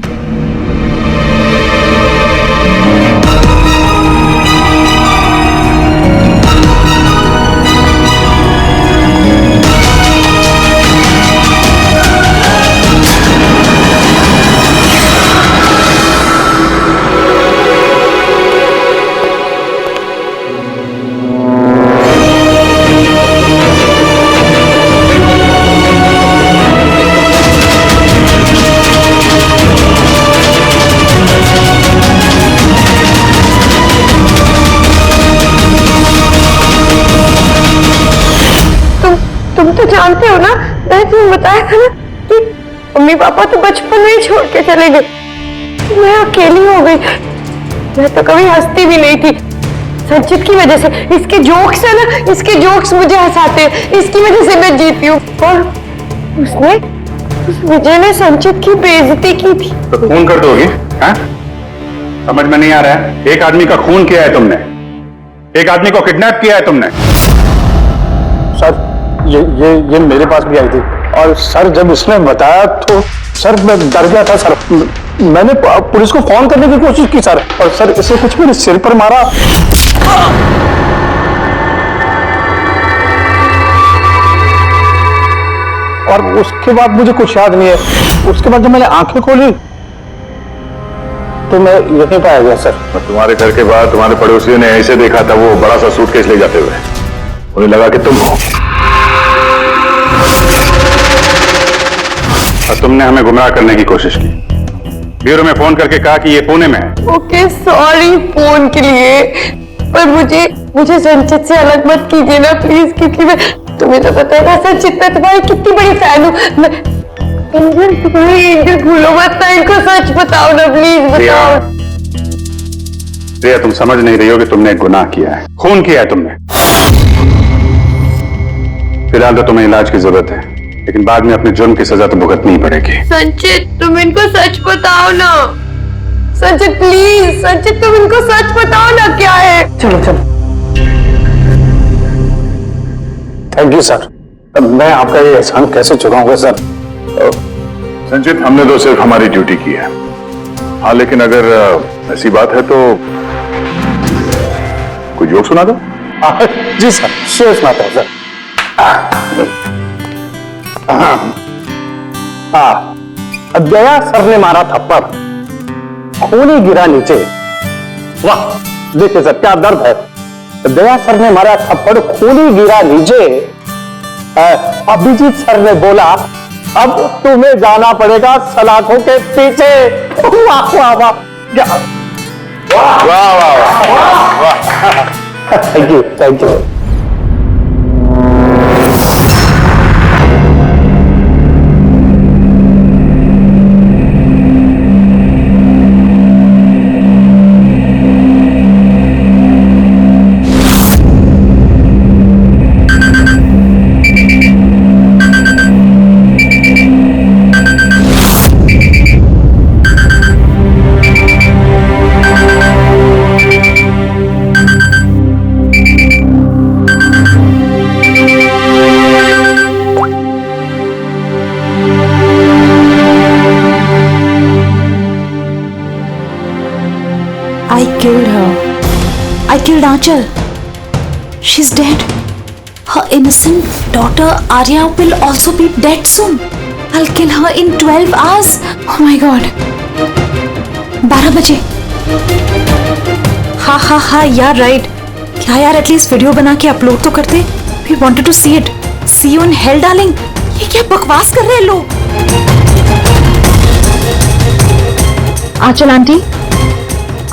तुम तो जानते हो ना, मैंने तुम्हें बताया था ना कि मम्मी पापा तो बचपन में ही छोड़ के चले गए। मैं अकेली हो गई। मैं तो कभी हंसती भी नहीं थी, संचित की वजह से। इसके जोक्स है ना, इसके जोक्स मुझे हंसाते हैं, इसकी वजह से मैं जीती हूँ। और उस विजय ने संचित की बेइज्जती की थी। तो खून कर दोगी? समझ में नहीं आ रहा है? एक आदमी का खून किया है तुमने, एक आदमी को किडनैप किया है तुमने। सर, ये मेरे पास भी आई थी और सर जब उसने बताया तो सर मैं डर गया था। सर मैंने पुलिस को फोन करने की कोशिश की सर, और सर इसे कुछ मेरे सिर पर मारा। और उसके बाद मुझे कुछ याद नहीं है। उसके बाद जब मैंने आंखें खोली तो मैं यहीं पे आ गया सर। तुम्हारे घर के बाद तुम्हारे पड़ोसियों ने ऐसे देखा था, वो बड़ा सा सूटकेस ले जाते हुए, उन्हें लगा कि तुम हो और तुमने हमें गुमराह करने की कोशिश की। ब्यूरो में फोन करके कहा कि ये पुणे में है। ओके, सॉरी फोन के लिए, पर मुझे मुझे संचित से अलग मत कीजिए ना प्लीज, क्योंकि मैं, तुम्हें तो पता है ना संचित, मैं तुम्हारी कितनी बड़ी फैन हूँ। एंजल, तुम्हारी एंजल भूलो मत ना, इनको सच बताओ ना प्लीज, बताओ। प्रिया, तुम समझ नहीं रही हो कि तुमने एक गुनाह किया है, खून किया है तुमने। फिलहाल तो तुम्हें इलाज की जरूरत है, लेकिन बाद में अपने जुर्म की सजा तो भुगतनी पड़ेगी। संचित, तुम इनको सच बताओ ना। संचित प्लीज, संचित तुम इनको सच बताओ ना क्या है। चलो चलो। थैंक यू सर, मैं आपका ये एहसान कैसे चुकाऊंगा सर। संचित, हमने तो सिर्फ हमारी ड्यूटी की है। हाँ, लेकिन अगर ऐसी बात है तो कोई जोक सुना दो। जी सर, शेर सुनाता हूं सर। दया सर ने मारा थप्पड़, खूनी गिरा नीचे। वाह, देखिए सर क्या दर्द है। दया सर ने मारा थप्पड़, खूनी गिरा नीचे। अभिजीत सर ने बोला, अब तुम्हें जाना पड़ेगा सलाखों के पीछे। वाह वाह वाह, वाह वाह वाह वाह। Thank you, thank you. I killed Aanchal. She's dead. Her innocent daughter Arya will also be dead soon. I'll kill her in 12 hours. Oh my god. 12 बजे. हाँ यार, राइट। क्या यार, एटलीस्ट वीडियो बना के अपलोड तो करते। We wanted to see it. See you in hell, darling. ये क्या बकवास कर रहे हैं लोग? आंचल आंटी,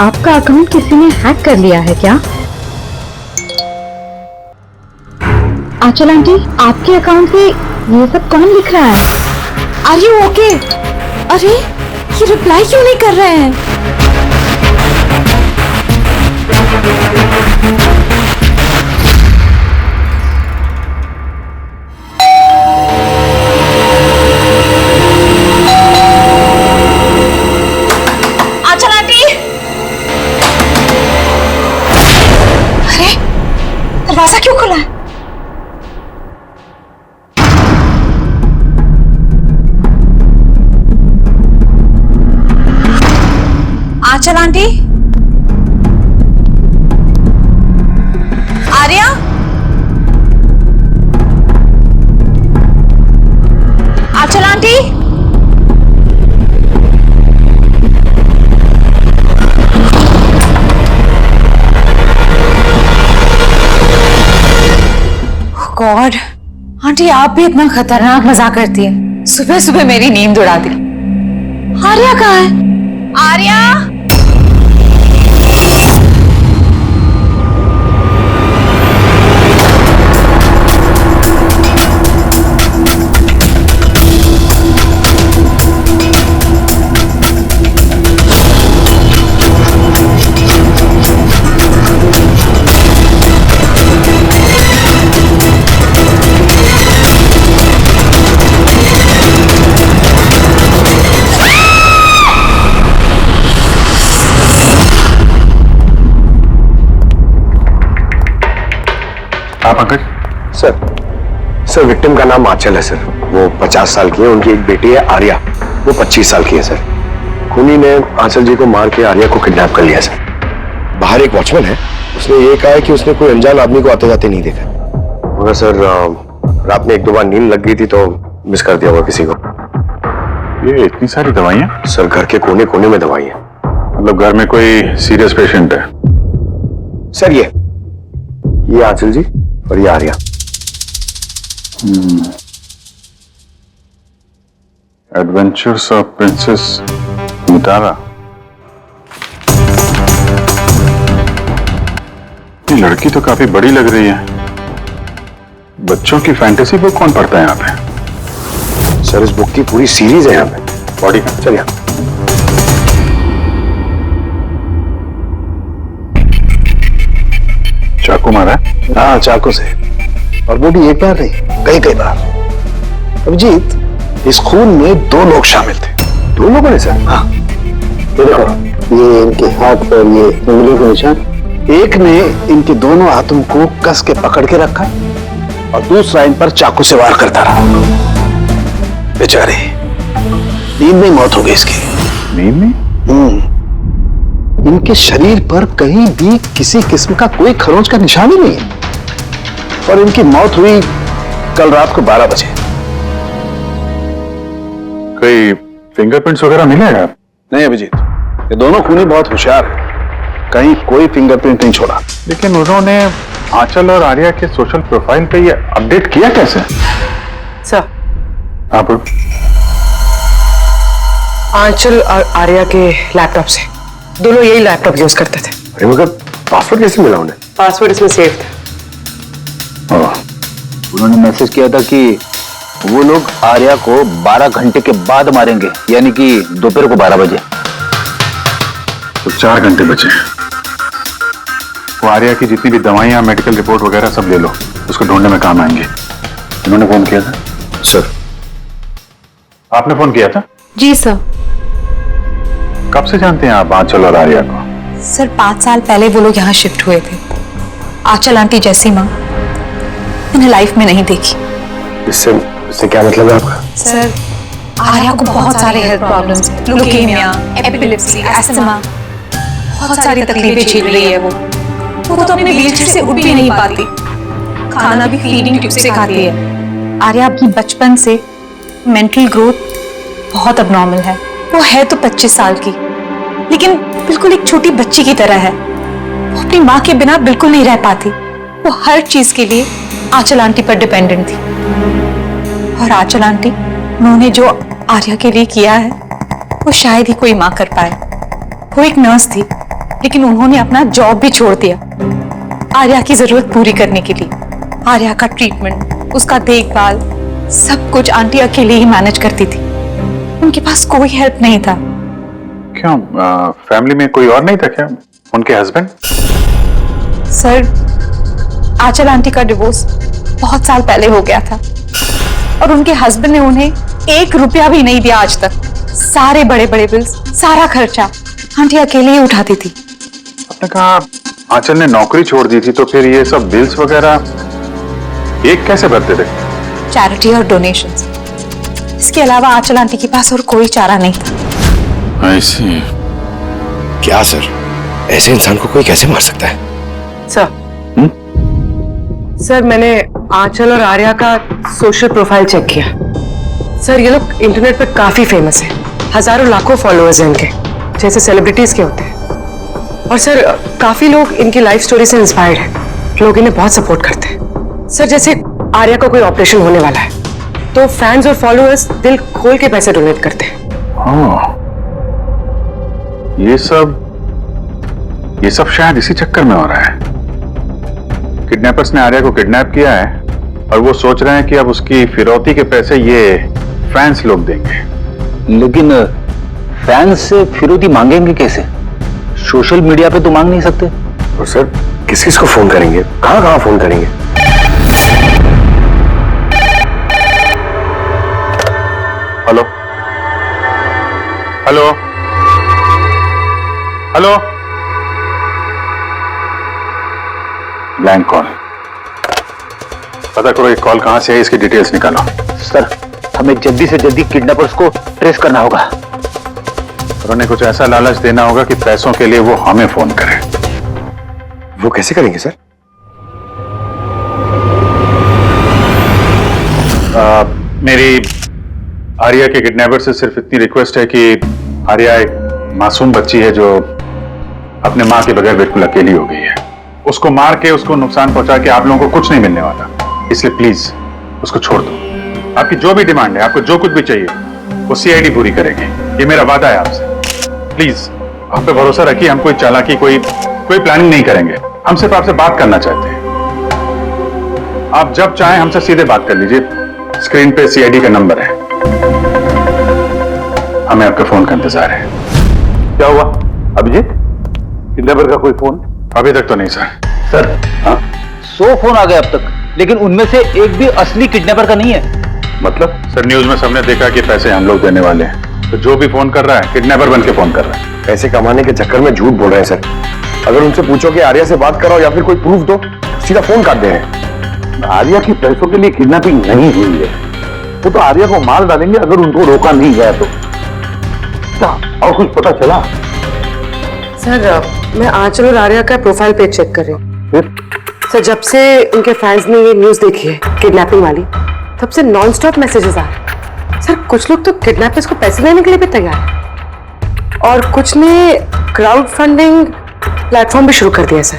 आपका अकाउंट किसी ने हैक कर लिया है क्या? आंचल आंटी, आपके अकाउंट पे ये सब कौन लिख रहा है? Are you okay? अरे, ये रिप्लाई क्यों नहीं कर रहे हैं? आंचल आंटी, अरे दरवाजा क्यों खुला है? आंचल आंटी, आर्या, आंचल आंटी, गॉड, आंटी आप भी इतना खतरनाक मजाक करती है। सुबह सुबह मेरी नींद उड़ा दी। आर्या कहाँ है? आर्या, आप अंकल? सर विक्टिम का नाम आंचल है सर। वो 50 साल की है, उनकी एक बेटी है आर्या, वो 25 साल की है सर। खूनी ने आंचल जी को मार के आर्या को किडनैप कर लिया सर। बाहर एक वॉचमैन है, उसने ये कहा है कि उसने कोई अनजान आदमी को आते जाते नहीं देखा, मगर सर रात में 1-2 बार नींद लग गई थी तो मिस कर दिया होगा किसी को। ये इतनी सारी दवाइयाँ? सर घर के कोने कोने में दवाइयाँ। मतलब घर में कोई सीरियस पेशेंट है? सर ये आंचल जी और ये Arya. Adventures of princess Mitara. ये लड़की तो काफी बड़ी लग रही है। बच्चों की फैंटेसी बुक कौन पढ़ता है यहाँ पे? सर इस बुक की पूरी सीरीज है यहाँ पे। बॉडी का चलिए। चाकू मारा? हाँ चाकू से, और वो भी एक बार नहीं, कई कई बार। अभिजीत, इस खून में 2 लोग शामिल थे। 2 लोगों ने सर? हाँ, ये देखो, ये इनके हाथ पर ये उंगलियों के निशान। एक ने इनके दोनों हाथों को कस के पकड़ के रखा और दूसरा इन पर चाकू से वार करता रहा। बेचारे, नींद में मौत हो गई इसकी। नींद में? इनके शरीर पर कहीं भी किसी किस्म का कोई खरोंच का निशान ही नहीं है और इनकी मौत हुई कल रात को 12 बजे। कोई फिंगरप्रिंट्स वगैरह मिले हैं? नहीं अभिजीत, ये दोनों खूनी बहुत होशियार हैं, कहीं कोई फिंगरप्रिंट नहीं छोड़ा। लेकिन उन्होंने आंचल और आर्या के सोशल प्रोफाइल पे ये अपडेट किया कैसे? सर, आप आंचल और आर्या के लैपटॉप से, दोनों यही लैपटॉप यूज करते थे। अरे मगर पासवर्ड कैसे मिला उन्हें? पासवर्ड इसमें सेव था। उन्होंने मैसेज किया था कि वो लोग आर्या को 12 घंटे के बाद मारेंगे, यानी कि दोपहर को 12 बजे। तो 4 घंटे बचे। वो आर्या की जितनी भी दवाइयां, मेडिकल रिपोर्ट वगैरह सब ले लो, उसको ढूंढने में काम आएंगे। इन्होंने फोन किया था? सर। आपने फोन किया था? जी सर। कब से जानते हैं आप आंचल और आर्या को? सर 5 साल पहले वो लोग यहाँ शिफ्ट हुए थे। आंचल आंटी जैसी माँ मैंने लाइफ में नहीं देखी। इससे क्या मतलब है आपका? सर आर्या को बहुत सारे हेल्थ प्रॉब्लम्स हैं, ल्यूकेमिया, एपिलेप्सी, अस्थमा, बहुत सारी तकलीफें झेल रही है वो तो अपने व्हीलचेयर से उठ भी नहीं पाती, खाना भी फीडिंग ट्यूब से खाती है। आर्या की बचपन से मेंटल ग्रोथ बहुत अबनॉर्मल है। वो है तो 25 साल की, लेकिन बिल्कुल एक छोटी बच्ची की तरह है। वो अपनी माँ के बिना बिल्कुल नहीं रह पाती। वो हर चीज के लिए आंचल आंटी पर डिपेंडेंट थी। और आंचल आंटी, उन्होंने जो आर्या के लिए किया है वो शायद ही कोई माँ कर पाए। वो एक नर्स थी, लेकिन उन्होंने अपना जॉब भी छोड़ दिया आर्या की जरूरत पूरी करने के लिए। आर्या का ट्रीटमेंट, उसका देखभाल, सब कुछ आंटी अकेले ही मैनेज करती थी। उनके पास कोई हेल्प नहीं था। क्यों, फैमिली में कोई और नहीं था क्या? उनके हस्बैंड? सर आंचल आंटी का डिवोर्स बहुत साल पहले हो गया था और उनके हस्बैंड ने उन्हें 1 रुपया भी नहीं दिया आज तक। सारे बड़े बड़े बिल्स, सारा खर्चा आंटी अकेले ही उठाती थी। आपने कहा आंचल ने नौकरी छोड़ दी थी, तो फिर ये सब बिल्स वगैरह एक कैसे भरते थे? चैरिटी और डोनेशंस, इसके अलावा आंचल आंटी के पास और कोई चारा नहीं था। ऐसे क्या सर, ऐसे इंसान को कोई कैसे मार सकता है? सर मैंने आंचल और आर्या का सोशल प्रोफाइल चेक किया। सर ये लोग इंटरनेट पर काफी फेमस हैं, हजारों लाखों फॉलोअर्स हैं इनके, जैसे सेलिब्रिटीज के होते हैं। और सर काफी लोग इनकी लाइफ स्टोरी से इंस्पायर्ड हैं, लोग इन्हें बहुत सपोर्ट करते हैं। सर जैसे आर्या का कोई ऑपरेशन होने वाला है तो फैंस और फॉलोअर्स दिल खोल के पैसे डोनेट करते हैं। हाँ, ये सब शायद इसी चक्कर में हो रहा है। किडनैपर्स ने आर्या को किडनैप किया है और वो सोच रहे हैं कि अब उसकी फिरौती के पैसे ये फैंस लोग देंगे। लेकिन फैंस से फिरौती मांगेंगे कैसे? सोशल मीडिया पे तो मांग नहीं सकते। और सर किस किस को फोन करेंगे, कहां फोन करेंगे? Hello hello hello, blank call. पता करो ये कॉल कहां से है, इसकी डिटेल्स निकालो। सर हमें जल्दी से जल्दी किडनैपर्स को ट्रेस करना होगा। और उन्हें कुछ ऐसा लालच देना होगा कि पैसों के लिए वो हमें फोन करें। वो कैसे करेंगे सर? मेरी आर्या के किडनैपर से सिर्फ इतनी रिक्वेस्ट है कि आर्या एक मासूम बच्ची है जो अपने माँ के बगैर बिल्कुल अकेली हो गई है। उसको मार के, उसको नुकसान पहुंचा के आप लोगों को कुछ नहीं मिलने वाला, इसलिए प्लीज उसको छोड़ दो। आपकी जो भी डिमांड है, आपको जो कुछ भी चाहिए, वो सीआईडी पूरी करेगी, ये मेरा वादा है आपसे। प्लीज आप पे भरोसा रखिए, हम कोई चालाकी, कोई प्लानिंग नहीं करेंगे। हम सिर्फ आपसे बात करना चाहते हैं। आप जब चाहें हमसे सीधे बात कर लीजिए। स्क्रीन पे सीआईडी का नंबर है। हमें आपके फोन का इंतजार है। क्या हुआ अभिजीत? किडनैपर का कोई फोन? अभी तक तो नहीं सर। सर 100 फोन आ गए अब तक, लेकिन उनमें से एक भी असली किडनैपर का नहीं है। मतलब? सर न्यूज में सबने देखा कि पैसे हम लोग देने वाले हैं, तो जो भी फोन कर रहा है किडनैपर बन के फोन कर रहा है। पैसे कमाने के चक्कर में झूठ बोल रहे हैं सर। अगर उनसे पूछो कि आर्या से बात कराओ या फिर कोई प्रूफ दो, सीधा फोन काट दे रहे हैं। आर्या की पैसों के लिए किडनैपिंग नहीं हुई है। वो तो आर्या को मार डालेंगे अगर उनको रोका नहीं गया तो। और कुछ पता चला? सर मैं आंचल और आर्या का प्रोफाइल पेज चेक कर रही हूँ। सर जब से उनके फैंस ने ये न्यूज देखी है किडनैपिंग वाली, तब से नॉन स्टॉप मैसेजेस आ रहे हैं। सर कुछ लोग तो किडनैपर्स को पैसे देने के लिए भी तैयार हैं और कुछ ने क्राउड फंडिंग प्लेटफॉर्म भी शुरू कर दिया सर,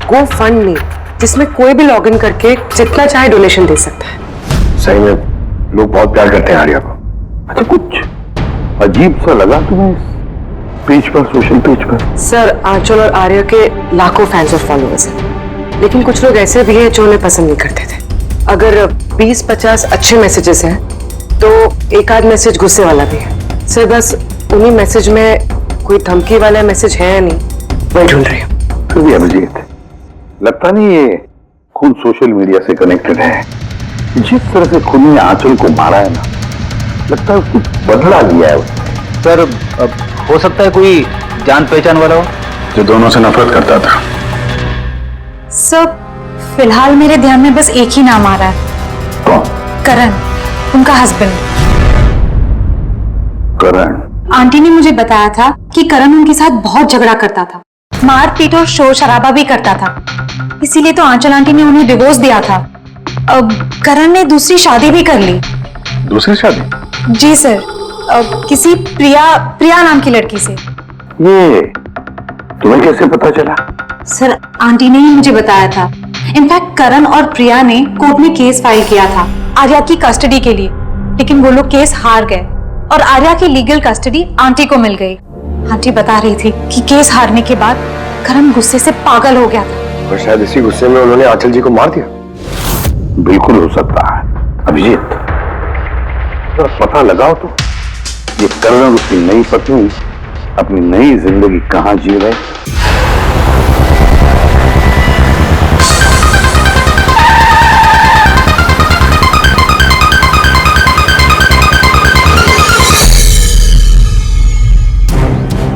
गो फंड मी, जिसमें कोई भी लॉगिन करके जितना चाहे डोनेशन दे सकता है। सही में लोग बहुत प्यार करते हैं आर्या को। अच्छा कुछ अजीब सा लगा तुम्हें पेज पर, सोशल पेज पर? सर आंचल और आर्या के लाखों फैंस और फॉलोअर्स हैं, लेकिन कुछ लोग ऐसे भी हैं जो उन्हें पसंद नहीं करते थे। अगर 20-50 अच्छे मैसेजेस हैं तो एक आध मैसेज गुस्से वाला भी है। सर बस उन्हीं मैसेज में कोई धमकी वाला मैसेज है या नहीं, वही ढूंढ रही हूँ। फिर भी अभिजीत, लगता नहीं ये खुद सोशल मीडिया से कनेक्टेड है। जिस तरह से खुद ने आंचल को मारा है ना, लगता है कुछ बदला लिया है उसने। सर हो सकता है कोई जान पहचान वाला हो जो दोनों से नफरत करता था। सर फिलहाल मेरे ध्यान में बस एक ही नाम आ रहा है। कौन? करण, उनका हस्बैंड। करण? आंटी ने मुझे बताया था कि करण उनके साथ बहुत झगड़ा करता था, मारपीट और शोर शराबा भी करता था, इसीलिए तो आंचल आंटी ने उन्हें डिवोर्स दिया था। अब करण ने दूसरी शादी भी कर ली। दूसरी शादी? जी सर, किसी प्रिया नाम की लड़की से। ये तुम्हें कैसे पता चला? सर आंटी ने ही मुझे बताया था। इनफैक्ट करण और प्रिया ने कोर्ट में केस फाइल किया था आर्या की कस्टडी के लिए, लेकिन वो लोग केस हार गए और आर्या की लीगल कस्टडी आंटी को मिल गई। आंटी बता रही थी कि केस हारने के बाद करण गुस्से से पागल हो गया था और शायद इसी गुस्से में उन्होंने आंचल जी को मार दिया। बिल्कुल हो सकता है अभिजीत, तो पता लगाओ तो ये करण और उसकी नई पत्नी अपनी नई जिंदगी कहां जी रहे।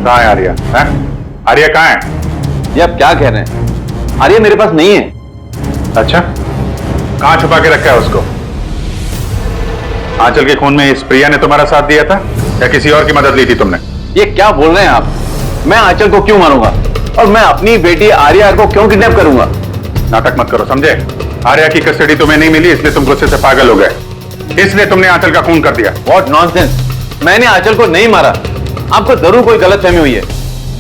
कहाँ है आर्या? आर्या कहाँ है? ये आप क्या कह रहे हैं? आर्या मेरे पास नहीं है। अच्छा, कहाँ छुपा के रखा है उसको? आंचल के खून में इस प्रिया ने तुम्हारा साथ दिया था या किसी और की मदद ली थी तुमने? ये क्या बोल रहे हैं आप? मैं आंचल को क्यों मारूंगा और मैं अपनी बेटी आर्या को क्यों किडनैप करूंगा? नाटक मत करो, समझे? आर्या की कस्टडी तुम्हें नहीं मिली इसलिए तुम गुस्से से पागल हो गए, इसलिए तुमने आंचल का खून कर दिया। What nonsense! मैंने आंचल को नहीं मारा। आपको जरूर कोई गलतफहमी हुई है।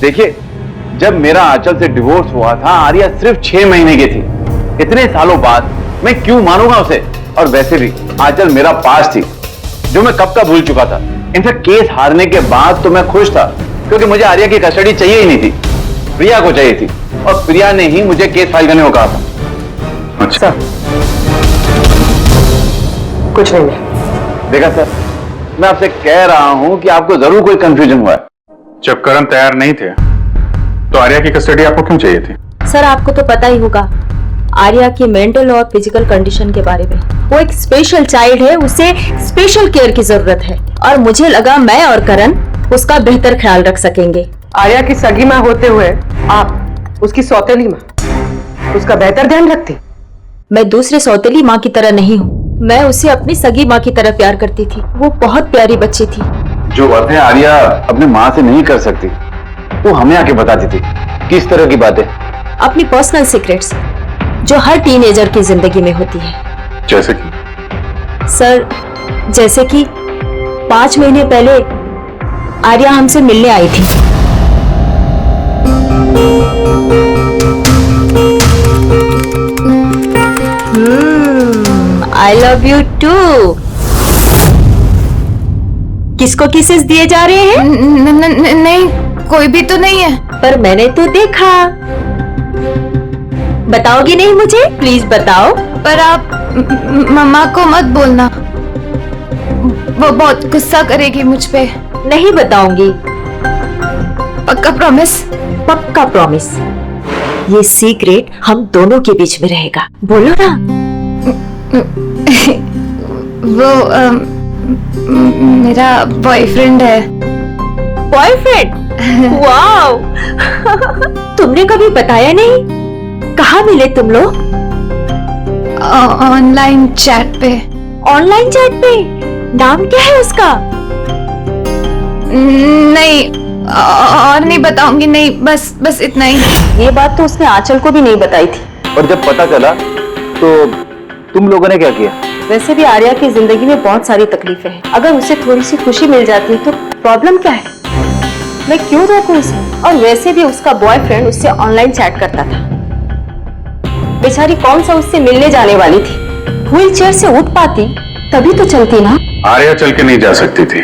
देखिए, जब मेरा आंचल से डिवोर्स हुआ था आर्या सिर्फ 6 महीने की थी। इतने सालों बाद मैं क्यों मारूंगा उसे? और वैसे भी आंचल मेरा पास थी जो मैं कब का भूल चुका था। इनफैक्ट केस हारने के बाद तो मैं खुश था क्योंकि मुझे आर्या की कस्टडी चाहिए ही नहीं थी, प्रिया को चाहिए थी और प्रिया ने ही मुझे केस फाइल करने को कहा था। अच्छा, कुछ नहीं। देखा सर, मैं आपसे कह रहा हूं कि आपको जरूर कोई कंफ्यूजन हुआ है। जब करण तैयार नहीं थे तो आर्या की कस्टडी आपको क्यों चाहिए थी? सर आपको तो पता ही होगा आर्या की मेंटल और फिजिकल कंडीशन के बारे में। वो एक स्पेशल चाइल्ड है, उसे स्पेशल केयर की जरूरत है और मुझे लगा मैं और करण उसका बेहतर ख्याल रख सकेंगे। आर्या की सगी माँ होते हुए आप उसकी सौतेली माँ, उसका बेहतर ध्यान रखती। मैं दूसरे सौतेली माँ की तरह नहीं हूँ, मैं उसे अपनी सगी माँ की तरह प्यार करती थी। वो बहुत प्यारी बच्ची थी। जो बातें आर्या अपनी माँ से नहीं कर सकती वो हमें आके बताती थी। किस तरह की बातें? अपनी पर्सनल सीक्रेट्स जो हर टीनेजर की जिंदगी में होती है। जैसे कि? सर जैसे कि 5 महीने पहले आर्या हमसे मिलने आई थी। I love you too. किसको किसेस दिए जा रहे हैं? नहीं, कोई भी तो नहीं है। पर मैंने तो देखा। बताओगी नहीं मुझे? प्लीज बताओ। पर आप मम्मा को मत बोलना, वो बहुत गुस्सा करेगी मुझ पे। नहीं बताऊंगी। पक्का प्रॉमिस? पक्का प्रॉमिस। ये सीक्रेट हम दोनों के बीच में रहेगा, बोलो ना। वो मेरा बॉयफ्रेंड है। बॉयफ्रेंड? वाओ। तुमने कभी बताया नहीं। कहाँ मिले तुम लोग? ऑनलाइन चैट पे। ऑनलाइन चैट पे? नाम क्या है उसका? नहीं, और नहीं बताऊंगी। नहीं, बस इतना ही। ये बात तो उसने आंचल को भी नहीं बताई थी। और जब पता चला तो तुम लोगों ने क्या किया? वैसे भी आर्या की जिंदगी में बहुत सारी तकलीफें हैं। अगर उसे थोड़ी सी खुशी मिल जाती तो प्रॉब्लम क्या है? मैं क्यों रोकूं उसे? और वैसे भी उसका बॉयफ्रेंड उससे ऑनलाइन चैट करता था। बेचारी कौन सा उससे मिलने जाने वाली थी? व्हील चेयर से उठ पाती तभी तो चलती ना। आर्या चल के नहीं जा सकती थी,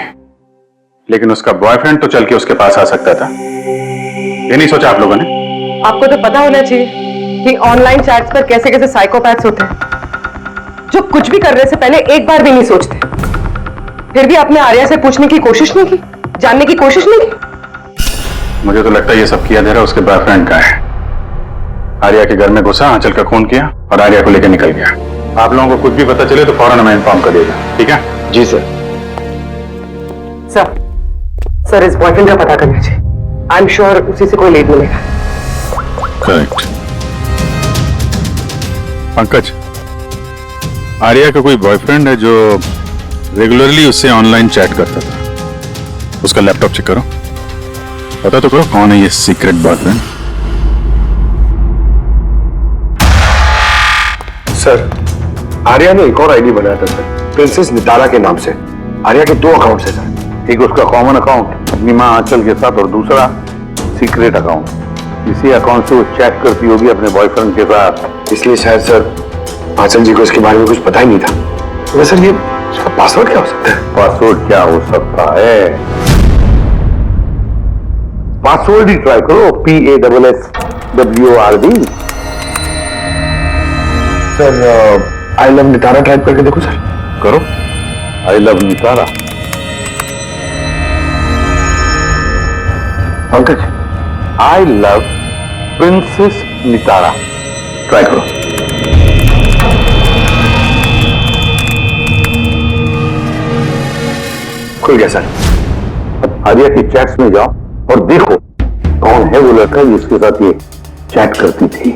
लेकिन उसका बॉयफ्रेंड तो चल के उसके पास आ सकता था। ये नहीं सोचा आप लोगों ने? आपको तो पता होना चाहिए कि ऑनलाइन चैट्स पर कैसे कैसे साइकोपैथ्स होते हैं, जो कुछ भी करने से पहले एक बार भी नहीं सोचते। फिर भी आपने आर्या से पूछने की कोशिश नहीं की, जानने की कोशिश नहीं की। मुझे तो लगता है ये सब किया धरा उसके बॉयफ्रेंड का है। आर्या के घर में घुसा, आंचल का खून किया और आर्या को लेकर निकल गया। आप लोगों को कुछ भी पता चले तो फौरन हमें इन्फॉर्म कर देगा, ठीक है? जी सर। सर इस बॉयफ्रेंड का पता करना चाहिए। आई एम श्योर उसी से कोई लीड मिलेगा। करेक्ट। पंकज, आर्या का कोई बॉयफ्रेंड है जो रेगुलरली उससे ऑनलाइन चैट करता था। उसका लैपटॉप चेक करो, पता तो करो कौन है ये सीक्रेट बॉयफ्रेंड। सर, आर्या ने एक और आईडी बनाया था सर, प्रिंसेस नितारा के नाम से। आर्या के 2 अकाउंट है सर। एक उसका कॉमन अकाउंट अपनी माँ आंचल के साथ और दूसरा सीक्रेट अकाउंट। इसी अकाउंट से वो चैट करती होगी अपने बॉयफ्रेंड के साथ। इसलिए शायद सर आंचल जी को इसके बारे में कुछ पता ही नहीं था। तो सर ये उसका पासवर्ड क्या हो सकता है? पासवर्ड क्या हो सकता है? पासवर्ड ही ट्राई करो, PASSWORD। Sir I love Nitara type करके देखो सर। करो, I love Nitara. Pankaj, I love princess Nitara, try करो। खुल गया सर। अब आर्या की चैट्स में जाओ और देखो कौन है वो लड़का जिसके साथ ये चैट करती थी।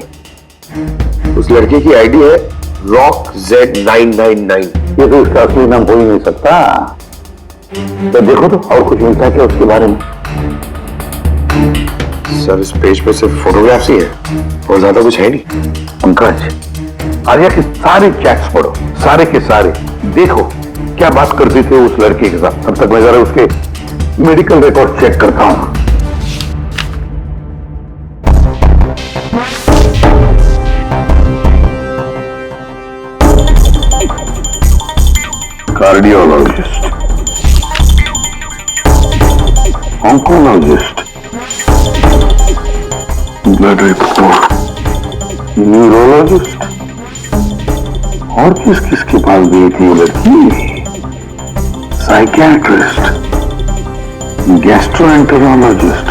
उस लड़के की आईडी है RockZ999। ये तो उसका असली नाम हो ही नहीं सकता। तो देखो तो और कुछ मिलता है क्या उसके बारे में? सर इस पेज पे सिर्फ फोटोग्राफ्स ही है और ज्यादा कुछ है नहीं। पंकज, आर्या के सारे चैट्स पढ़ो, सारे के सारे देखो क्या बात करती थी उस लड़के के साथ। तब तक मैं जरा उसके मेडिकल रिकॉर्ड चेक करता हूं। Cardiologist, oncologist, blood report, neurologist, और किस किस के पास गई थी ये लड़की? Psychiatrist, gastroenterologist.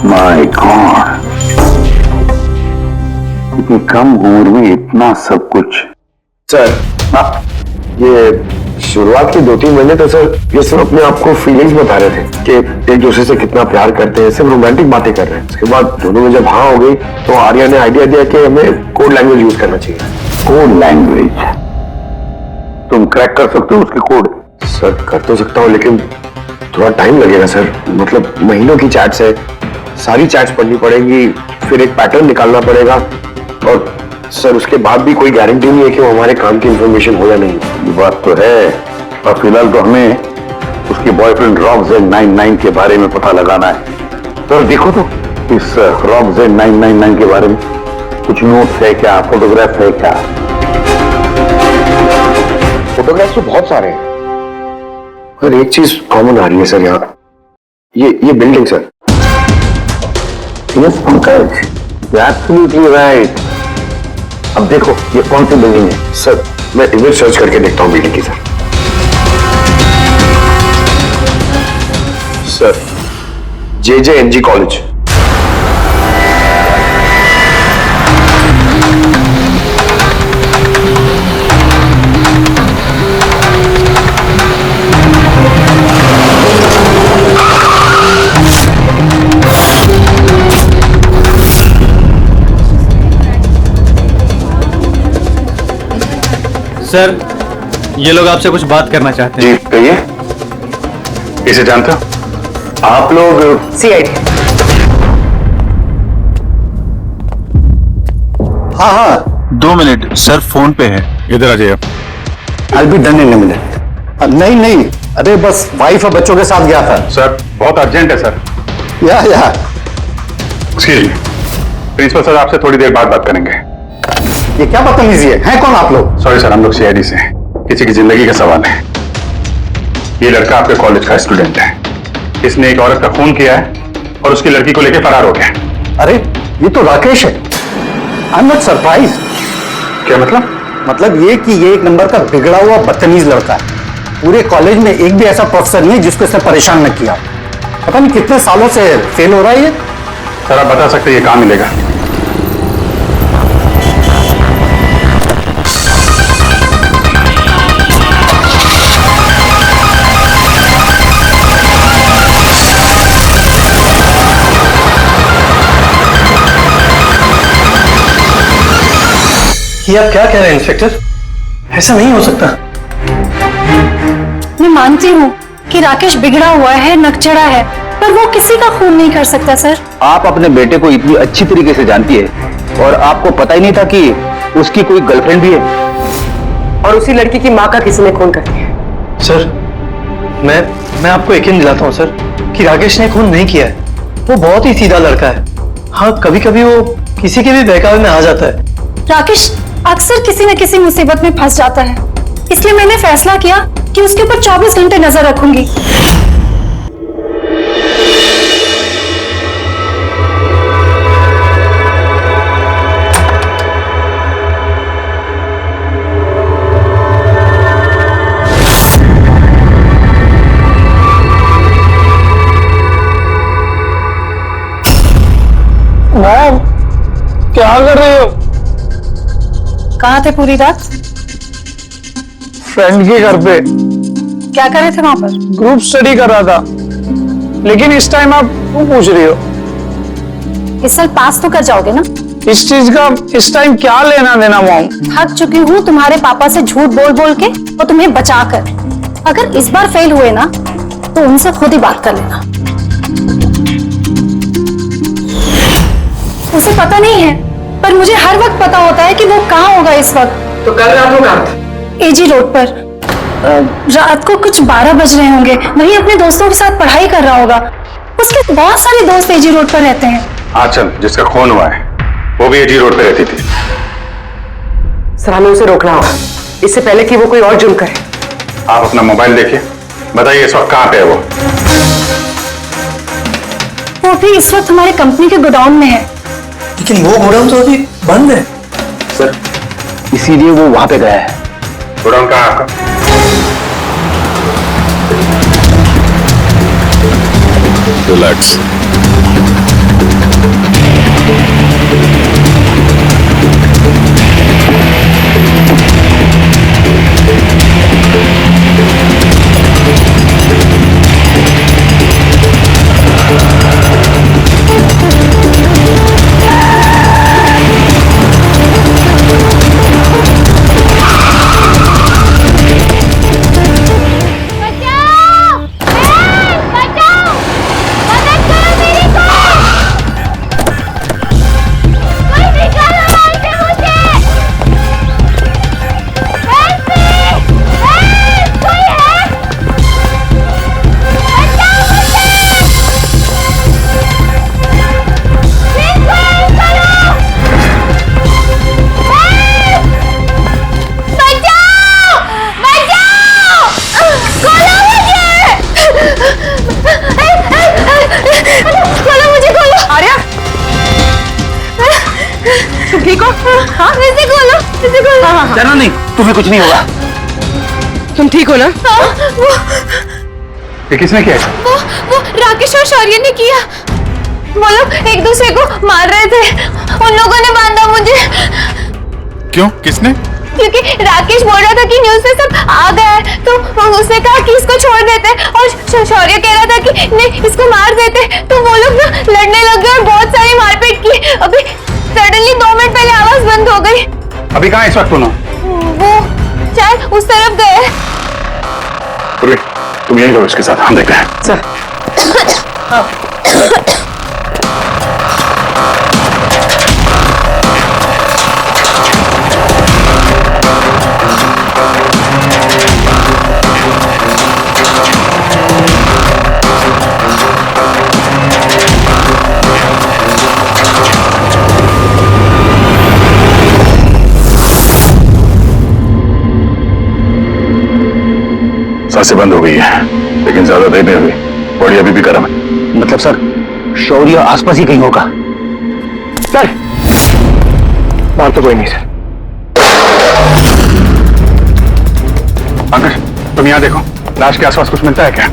माय गॉड, इतनी कम उम्र में इतना सब कुछ। सर ये शुरुआत के 2-3 महीने तो सर ये सब अपने आप को फीलिंग्स बता रहे थे कि एक दूसरे से कितना प्यार करते हैं, सब रोमांटिक बातें कर रहे हैं। उसके बाद दोनों में जब हाँ हो गई तो आर्या ने आइडिया दिया कि हमें कोड लैंग्वेज यूज करना चाहिए। Code language? तुम क्रैक कर सकते हो उसके कोड? सर कर तो सकता हूँ लेकिन थोड़ा टाइम लगेगा सर। मतलब महीनों की चैट्स है, सारी चैट्स पढ़नी पड़ेगी, फिर एक पैटर्न निकालना पड़ेगा और सर उसके बाद भी कोई गारंटी नहीं है कि वो हमारे काम की इंफॉर्मेशन हो या नहीं। ये बात तो है, और फिलहाल तो हमें उसके बॉयफ्रेंड RockZ999 के बारे में पता लगाना है। तो देखो तो इस RockZ999 के बारे में कुछ नोट्स है क्या, फोटोग्राफ है क्या? फोटोग्राफ्स तो बहुत सारे हैं पर एक चीज कॉमन आ रही है सर यहाँ, ये building sir. Yes Pankaj, absolutely right. अब देखो ये कौन सी बिल्डिंग है। सर मैं इमेज सर्च करके देखता हूँ बिल्डिंग की। Sir JJNG college. सर ये लोग आपसे कुछ बात करना चाहते हैं। जी कहिए। इसे जानते हो आप लोग? CID। हाँ हाँ 2 मिनट सर, फोन पे है। इधर आ जाइए। I'll be done in a minute। नहीं नहीं, अरे बस वाइफ और बच्चों के साथ गया था। सर बहुत अर्जेंट है सर। या एक्सक्यूज मी, प्रिंसिपल सर आपसे थोड़ी देर बाद बात करेंगे। ये क्या बदतमीजी है कौन आप लोग? सॉरी सर, हम लोग CID से हैं। किसी की जिंदगी का सवाल है। ये लड़का आपके कॉलेज का स्टूडेंट है। इसने एक औरत का खून किया है और उसकी लड़की को लेकर फरार हो गया। अरे ये तो राकेश है। I am not surprise. क्या मतलब? मतलब ये कि ये एक नंबर का बिगड़ा हुआ बदतमीज लड़का है। पूरे कॉलेज में एक भी ऐसा प्रोफेसर नहीं जिसको इसने परेशान न किया। पता नहीं कितने सालों से फेल हो रहा है ये। सर आप बता सकते ये कहाँ मिलेगा? ये आप क्या कह रहे हैं इंस्पेक्टर? ऐसा नहीं हो सकता। मैं मानती हूँ कि राकेश बिगड़ा हुआ है, नकचड़ा है, पर वो किसी का खून नहीं कर सकता सर। आप अपने बेटे को इतनी अच्छी तरीके से जानती है और आपको पता ही नहीं था कि उसकी कोई गर्लफ्रेंड भी है। और उसी लड़की की माँ का किसी ने खून कर दिया। सर मैं आपको यकीन दिलाता हूँ सर कि राकेश ने खून नहीं किया है। वो बहुत ही सीधा लड़का है। हाँ कभी कभी वो किसी के भी बहकावे में आ जाता है। राकेश अक्सर किसी न किसी मुसीबत में फंस जाता है, इसलिए मैंने फैसला किया कि उसके ऊपर 24 घंटे नजर रखूंगी। मैम क्या कर रहे हो? कहाँ थे पूरी रात? फ्रेंड के घर पे। क्या कर रहे थे वहां पर? ग्रुप स्टडी कर रहा था। लेकिन इस टाइम आप क्यों पूछ रही हो? इस साल पास तो कर जाओगे ना? इस चीज का इस टाइम क्या लेना देना मॉम? थक चुकी हूँ तुम्हारे पापा से झूठ बोल बोल के और तुम्हें बचा कर। अगर इस बार फेल हुए ना तो उनसे खुद ही बात कर लेना। उसे पता नहीं है, पर मुझे हर वक्त पता होता है कि वो कहाँ होगा इस वक्त। तो कल रात वो कहाँ था? AG रोड पर। रात को कुछ 12 बज रहे होंगे। वहीं अपने दोस्तों के साथ पढ़ाई कर रहा होगा। उसके बहुत सारे दोस्त AG रोड पर रहते हैं। आंचल जिसका खून हुआ है वो भी AG रोड पे रहती थी। सर हमें उसे रोकना होगा इससे पहले कि वो कोई और जुर्म करे। आप अपना मोबाइल देखिए, बताइए इस वक्त कहाँ पे है वो? वो भी इस वक्त हमारे कंपनी के गोडाउन में है। लेकिन वो गोडाउन तो अभी बंद है। सर इसीलिए वो वहां पे गया है। गोडाउन कहाँ है आपका? रिलैक्स। बचाओ! बचाओ! मदद करो तुम ठीक हो? हाँ ऐसे खोलो, ऐसे खोलो। हाँ। चलो नहीं, तुम्हें कुछ नहीं होगा। तुम ठीक हो ना? ये किसने किया? वो राकेश और शौर्य ने किया। वो लोग एक दूसरे को मार रहे थे। उन लोगों ने बांधा मुझे। क्यों? किसने? क्योंकि राकेश बोल रहा था कि न्यूज़ पे सब आ गया है, तो उसने कहा कि इसको छोड़ देते, और शौर्य कह रहा था कि नहीं इसको मार देते। तो वो लोग ना लड़ने लग गए और बहुत सारी मारपीट की। अभी सडनली 2 मिनट पहले आवाज बंद हो गई। अभी कहाँ इस वक्त दोनों? वो शायद उस तरफ गए। तुम यही रहो इसके साथ, हम देखते हैं। सर सांसें बंद हो गई है, लेकिन ज्यादा देर नहीं हुई। बॉडी अभी भी गर्म है। मतलब सर, शौर्य आसपास ही कहीं होगा। सर बाहर तो कोई नहीं सर। पंकज, तुम यहाँ देखो, लाश के आसपास कुछ मिलता है क्या?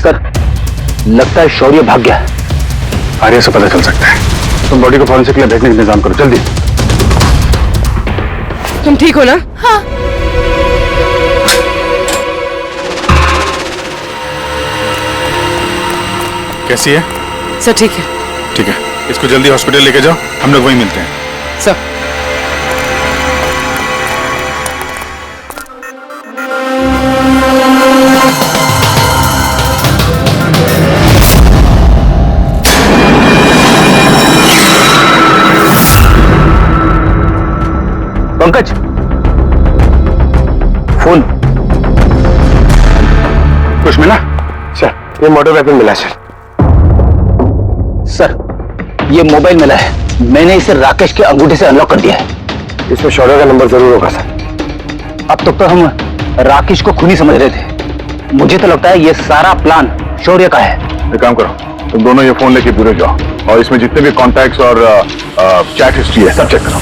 सर लगता है शौर्य भाग गया। आर्या से पता चल सकता है। तुम बॉडी को फॉरेंसिक के लिए भेजने का इंतजाम करो, जल्दी। तुम ठीक हो ना? हाँ। कैसी है? सर ठीक है। ठीक है, इसको जल्दी हॉस्पिटल लेके जाओ, हम लोग वहीं मिलते हैं। Sir Pankaj, phone. कुछ मिला? सर ये मोटर वेपन मिला सर। सर ये मोबाइल मिला है, मैंने इसे राकेश के अंगूठे से अनलॉक कर दिया है। इसमें शौर्य का नंबर जरूर होगा सर। अब तक तो हम राकेश को खूनी समझ रहे थे, मुझे तो लगता है ये सारा प्लान शौर्य का है। एक काम करो, तुम दोनों ये फोन लेके ब्यूरो जाओ और इसमें जितने भी कॉन्टैक्ट्स और चैट हिस्ट्री है सब चेक करो।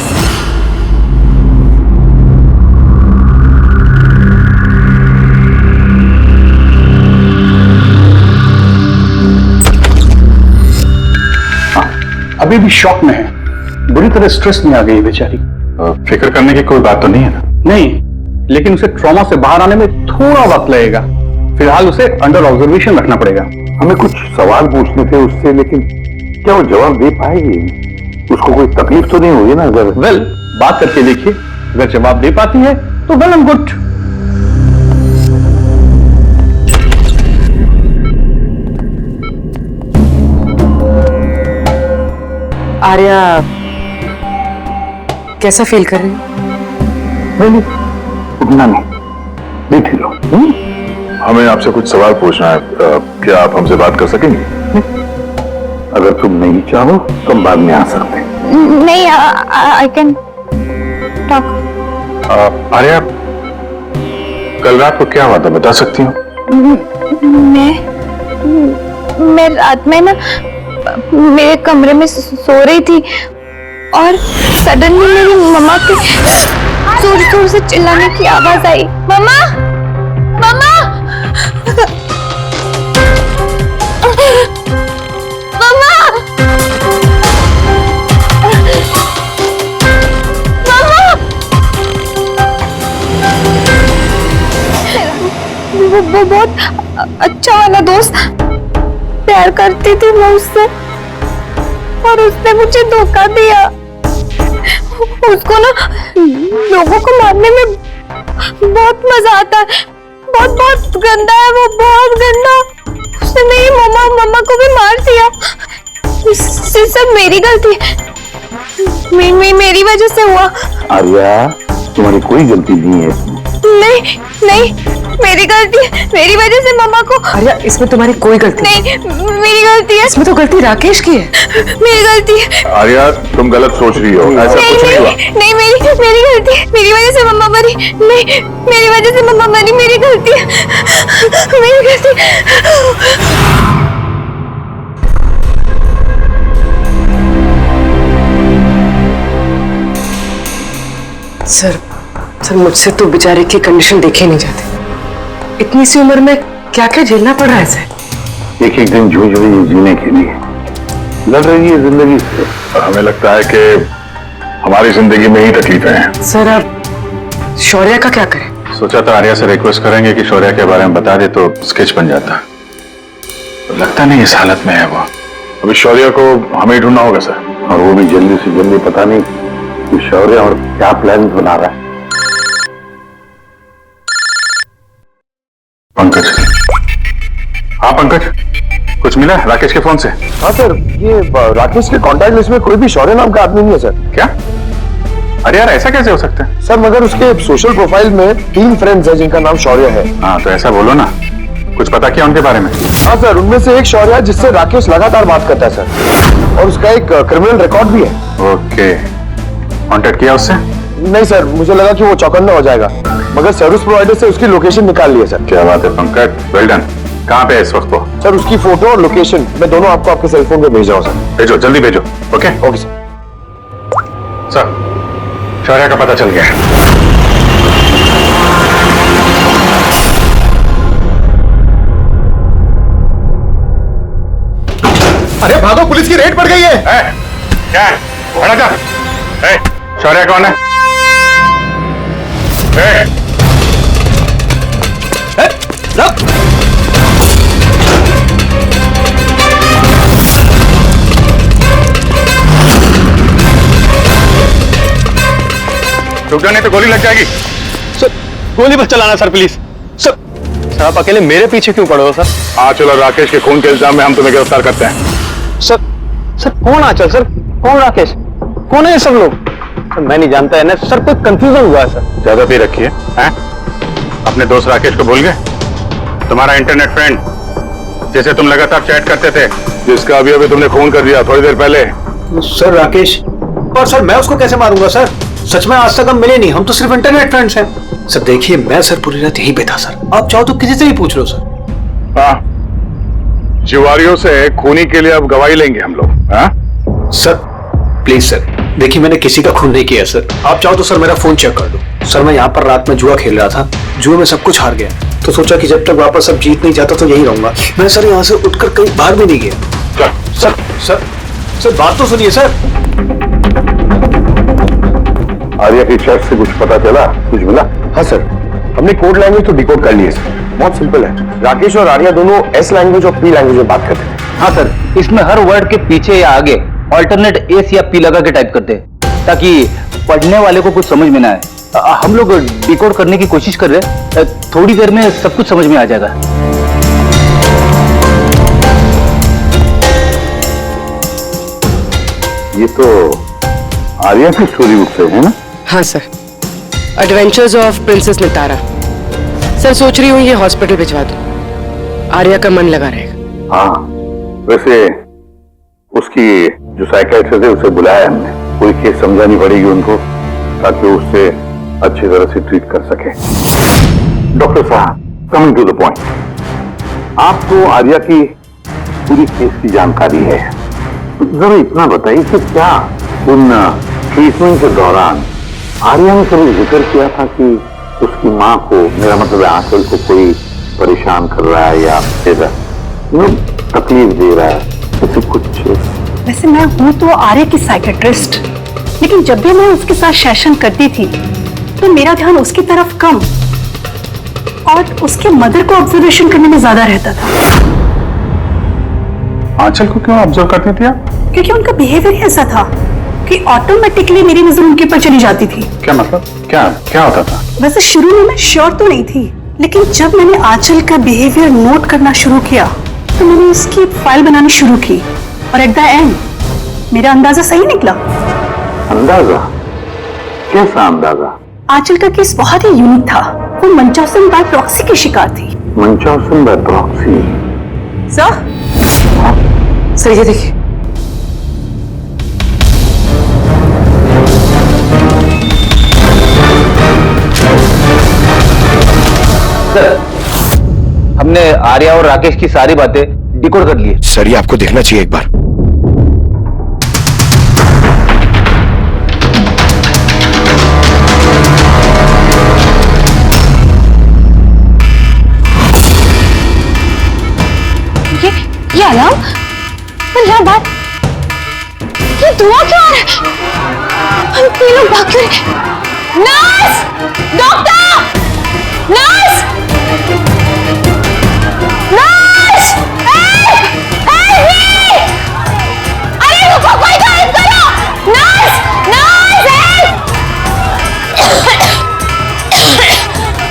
अभी भी शॉक में है, बुरी तरह स्ट्रेस में आ गई बेचारी। फिक्र करने की कोई बात तो नहीं है ना? नहीं, लेकिन उसे ट्रॉमा से बाहर आने में थोड़ा वक्त लगेगा। फिलहाल उसे अंडर ऑब्जर्वेशन रखना पड़ेगा। हमें कुछ सवाल पूछने थे उससे, लेकिन क्या वो जवाब दे पाएगी? उसको कोई तकलीफ तो नहीं होगी ना? अगर वेल बात करके देखिए, अगर जवाब दे पाती है तो वेल एंड गुड। आर्या कैसा फील कर रही है? नहीं, उतना नहीं, बैठी रहो। हमें आपसे कुछ सवाल पूछना है, क्या आप हमसे बात कर सकेंगे? अगर तुम नहीं चाहो तो हम बाद में आ सकते हैं। नहीं, आई कैन टॉक। आर्या, कल रात को क्या हुआ था, बता सकती हो? मैं रात में ना मेरे कमरे में सो रही थी और सडनली मेरी मम्मा के जोर जोर से चिल्लाने की आवाज आई। मम्मा, मम्मा, मम्मा, मम्मा। वो बहुत अच्छा वाला दोस्त, प्यार करती थी मैं उससे, और उसने मुझे धोखा दिया। उसको ना लोगों को मारने में बहुत मजा आता है। बहुत बहुत गंदा है वो, बहुत गंदा। उसने मेरी मम्मा को भी मार दिया। इससे सब मेरी गलती है। मेरी वजह से हुआ। आर्या, तुम्हारी कोई गलती नहीं है इसमें। नहीं, मेरी गलती है। मेरी वजह से मम्मा को। आर्या, इसमें तुम्हारी कोई गलती नहीं, मेरी गलती है। इसमें तो गलती राकेश की है। मेरी गलती है। आर्या, तुम गलत सोच रही हो, ऐसा कुछ नहीं हुआ। नहीं, मेरी गलती है। मेरी वजह से मम्मा मरी। नहीं, मेरी वजह से मम्मा मरी। मेरी गलती है। मेरी गलती। सर मुझसे तो बेचारे की कंडीशन देखे नहीं जाती। इतनी सी उम्र में क्या क्या झेलना पड़ रहा है सर। एक एक दिन जूझ रही है जीने के लिए, लड़ रही है जिंदगी से, और हमें लगता है कि हमारी जिंदगी में ही तकलीफें हैं। सर अब शौर्य का क्या करें? सोचा था आर्या से रिक्वेस्ट करेंगे कि शौर्य के बारे में बता दे तो स्केच बन जाता, तो लगता नहीं इस हालत में है वो। अभी शौर्य को हमें ही ढूंढना होगा सर, और वो भी जल्दी से जल्दी। पता नहीं कि शौर्य और क्या प्लान बना रहा है। पंकज। हाँ पंकज, कुछ मिला राकेश के फोन से? हाँ सर, ये राकेश के कॉन्टैक्ट लिस्ट में कोई भी शौर्य नाम का आदमी नहीं है सर। क्या? अरे यार, ऐसा कैसे हो सकता है सर? मगर उसके सोशल प्रोफाइल में 3 फ्रेंड्स हैं जिनका नाम शौर्य है। हाँ तो ऐसा बोलो ना, कुछ पता किया उनके बारे में? हाँ सर, उनमें से एक शौर्य है जिससे राकेश लगातार बात करता है सर, और उसका एक क्रिमिनल रिकॉर्ड भी है। ओके, कांटेक्ट किया उससे? नहीं सर, मुझे लगा कि वो चौकन्ना हो जाएगा, मगर सर्विस प्रोवाइडर से उसकी लोकेशन निकाल ली है सर। क्या बात है पंकज, वेल डन। कहाँ पे है इस वक्त वो? सर उसकी फोटो और लोकेशन मैं दोनों आपको आपके सेल फोन पे भेज रहा हूँ सर। भेजो, जल्दी भेजो। Okay okay sir. सर, शौर्य का पता चल गया। अरे भागो, पुलिस की रेड पड़ गई है। क्या है? खड़ा जा। शौर्य कौन है? रुक जाओ नहीं तो गोली लग जाएगी। सर गोली मत चलाना सर, प्लीज। सर आप अकेले मेरे पीछे क्यों पड़े हो सर? हाँ चलो, राकेश के खून के इल्जाम में हम तुम्हें गिरफ्तार करते हैं। सर कौन आंचल सर? कौन राकेश? कौन है ये सब लोग? सर मैं नहीं जानता है ना सर, कोई कंफ्यूजन हुआ है सर। ज्यादा पी रखी है? अपने दोस्त राकेश को भूल गए? तुम्हारा इंटरनेट फ्रेंड जैसे तुम लगातार चैट करते थे, जिसका अभी अभी तुमने खून कर दिया थोड़ी देर पहले। सर राकेश, और सर मैं उसको कैसे मारूंगा सर? सच में आज तक हम मिले नहीं, हम तो सिर्फ इंटरनेट फ्रेंड्स हैं। सर देखिए, मैं सर पूरी रात यहीं पे था सर, आप चाहो तो किसी से भी पूछ लो सर। हाँ, जिवारियों से खूनी के लिए अब गवाही लेंगे हम लोग। हाँ सर प्लीज सर, देखिए मैंने किसी का खून नहीं किया सर। आप चाहो तो सर मेरा फोन चेक कर दो। सर मैं यहाँ पर रात में जुआ खेल रहा था, जुए में सब कुछ हार गया, तो सोचा कि जब तक वापस अब जीत नहीं जाता तो यहीं रहूंगा। मैं सर यहाँ से उठकर कहीं बाहर भी नहीं गया। सर सर सर बात तो सुनिए सर। आर्या की चैट से कुछ पता चला? कुछ मिला? हाँ सर, हमने कोड लैंग्वेज तो डिकोड कर ली है सर। बहुत सिंपल है, राकेश और आर्या दोनों एस लैंग्वेज और पी लैंग्वेज में बात करते हैं। हाँ सर, इसमें हर वर्ड के पीछे या आगे ऑल्टरनेट एस या पी लगा के टाइप करते हैं, ताकि पढ़ने वाले को कुछ समझ में ना आए। हम लोग डिकोड करने की कोशिश कर रहे हैं, थोड़ी देर में सब कुछ समझ में आ जाएगा। ये तो आर्या की स्टोरी बुक से है ना? हाँ sir, adventures of princess Nitara. Sir सोच रही हूँ ये हॉस्पिटल भिजवा दूं, आर्या का मन लगा रहेगा। हाँ, वैसे उसकी जो साइकियाट्रिस्ट है उसे बुलाया हमने, कोई केस समझानी पड़ेगी उनको ताकि वो उससे अच्छी तरह से ट्रीट कर सके। डॉक्टर साहब, कमिंग टू द पॉइंट, आपको आर्या की पूरी केस की जानकारी है, जरा इतना बताइए कि क्या उन ट्रीटमेंट के दौरान आर्या ने कभी जिक्र किया था कि उसकी माँ को, मेरा मतलब है आंचल को, कोई परेशान कर रहा है या फिर तकलीफ दे रहा है, ऐसे कुछ? वैसे मैं हूँ तो आर्या की साइकेट्रिस्ट, लेकिन जब भी मैं उसके साथ सेशन करती थी तो मेरा ध्यान उसकी तरफ कम और उसके मदर को ऑब्जर्वेशन करने में ज्यादा रहता था। आंचल को क्यों ऑब्जर्व करती थी आप? क्योंकि उनका बिहेवियर ऐसा था कि ऑटोमेटिकली मेरी नजर उनके ऊपर चली जाती थी। क्या मतलब? क्या क्या होता था? वैसे शुरू में मैं श्योर तो नहीं थी, लेकिन जब मैंने आंचल का बिहेवियर नोट करना शुरू किया तो मैंने इसकी फाइल बनानी शुरू की और एट द एंड मेरा अंदाजा सही निकला। अंदाजा? कैसा अंदाजा? आंचल का केस बहुत ही यूनिक था। वो मंचौसन बाय प्रॉक्सी की शिकार थी। मंचौसन बाय प्रॉक्सी? सर ये देखिए, हमने आर्या और राकेश की सारी बातें डिकोड कर ली है। सर ये आपको देखना चाहिए एक बार। ये अलार्म और यहाँ बात, ये धुआं क्यों आ रहा है? हम ये लोग भाग क्यों रहे? Nurse! Doctor! Nurse! Nurse! Help me! अरे रुको, कोई तो हेल्प करो! नर्स! Nurse help!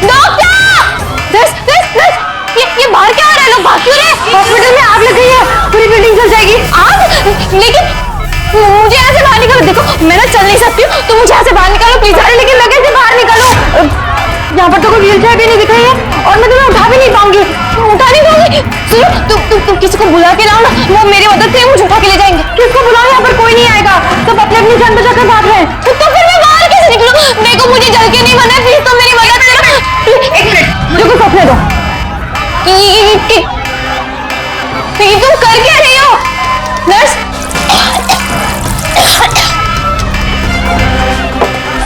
डॉक्टर! ये बाहर क्या हो रहा है? लोग भाग क्यों रहे? हॉस्पिटल में आग लग गई है, पूरी बिल्डिंग जल जाएगी। आग? लेकिन मुझे यहाँ से बाहर निकालो। देखो मैं ना चल नहीं सकती हूँ, तो मुझे यहाँ से बाहर निकालो प्लीज। अरे लेकिन मैं कैसे बाहर निकालूं? यहाँ पर तो कोई व्हील चेयर भी नहीं दिख रही है और मैं तुम्हें उठा भी नहीं पाऊंगी। उठा नहीं पाऊंगी? सुनो, तुम किसी को बुला के लाओ ना, वो मेरी मदद से मुझे उठा के ले जाएंगे। किसको बुलाओ? यहाँ पर कोई नहीं आएगा, सब अपने अपनी जान बचाकर भाग रहे हैं। तो फिर मैं बाहर कैसे निकलूं? देखो मुझे जल के नहीं मरना है, प्लीज तुम मेरी मदद करो। एक मिनट मुझे कुछ सोचने दो। तुम कर क्या रही हो? नर्स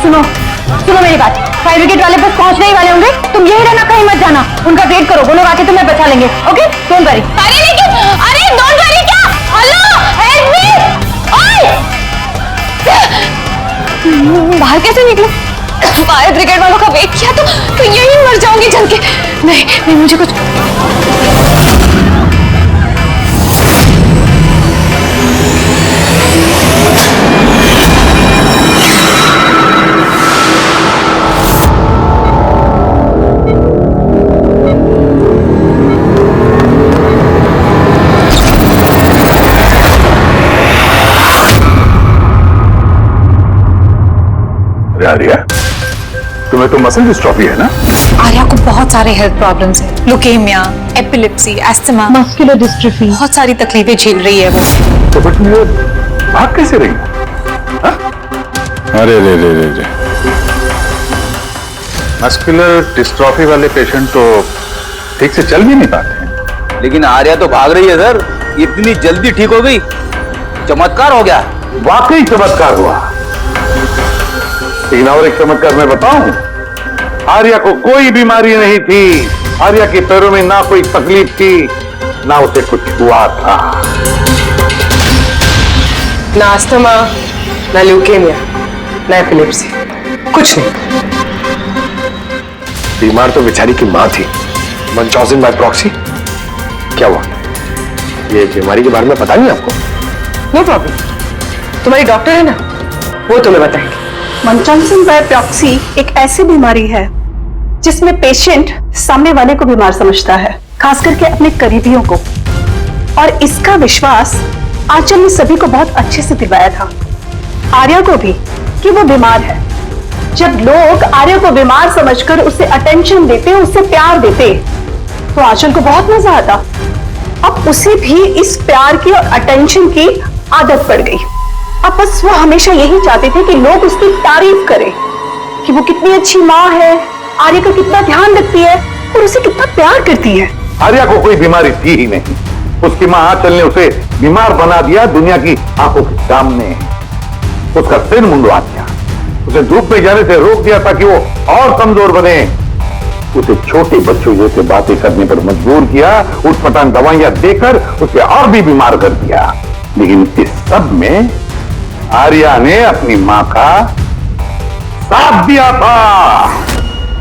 सुनो मेरी बात। फायर ब्रिगेड वाले बस पहुंचने ही वाले होंगे, तुम यही रहना, कहीं मत जाना। उनका वेट करो, वो लोग आके तुम्हें बचा लेंगे। Okay don't worry. अरे लेकिन अरे डोंट वरी क्या? Hello help me! बाहर कैसे निकलो? फायर ब्रिगेड वालों का वेट किया तो यही मर जाऊंगी जल के। नहीं मुझे कुछ आर्या, तुम्हें तो मसल डिस्ट्रॉफी है ना? आर्या को बहुत सारे हेल्थ प्रॉब्लम्स हैं, leukaemia, epilepsy, asthma, muscular dystrophy, बहुत सारी तकलीफें झेल रही है वो। तो बट मुझे भाग कैसे रही? अरे रे मस्कुलर डिस्ट्रॉफी वाले पेशेंट तो ठीक से चल भी नहीं पाते। लेकिन आर्या तो भाग रही है सर, इतनी जल्दी ठीक हो गई, चमत्कार हो गया। वाकई चमत्कार हुआ। लेकिन और एक चमत्कार मैं बताऊं, आर्या को कोई बीमारी नहीं थी। आर्या के पैरों में ना कोई तकलीफ थी, ना उसे कुछ हुआ था। ना अस्थमा, ना ल्यूकेमिया, ना एपिलेप्सी, कुछ नहीं। बीमार तो बेचारी की मां थी, मंचौसन बाय प्रॉक्सी। क्या हुआ? ये बीमारी के बारे में पता नहीं आपको? नो प्रॉब्लम, तुम्हारी डॉक्टर है ना, वो तुम्हें बताएंगे। मंचौसन बाय प्रॉक्सी एक ऐसी बीमारी है जिसमें पेशेंट सामने वाले को बीमार समझता है, खास करके अपने करीबियों को। और इसका विश्वास आंचल ने सभी को बहुत अच्छे से दिलवाया था, आर्या को भी, कि वो बीमार है। जब लोग आर्या को बीमार समझकर उसे अटेंशन देते, उसे प्यार देते, तो आंचल को बहुत मजा आता। अब उसे भी इस प्यार की और अटेंशन की आदत पड़ गई। अब बस वो हमेशा यही चाहते थे कि लोग उसकी तारीफ करें कि वो कितनी अच्छी माँ है, आर्या का कितना ध्यान रखती है और उसे कितना प्यार करती है। आर्या को कोई बीमारी थी ही नहीं। उसकी मां आंचल ने उसे बीमार बना दिया दुनिया की आंखों के सामने। उसका सिर मुंडवा दिया, उसे धूप में जाने से रोक दिया ताकि वो और कमजोर बने। उसे छोटे बच्चों जैसे बातें करने पर मजबूर किया, उठपटांग दवाइयां देकर उसे और भी बीमार कर दिया। लेकिन इस सब में आर्या ने अपनी मां का साथ दिया था।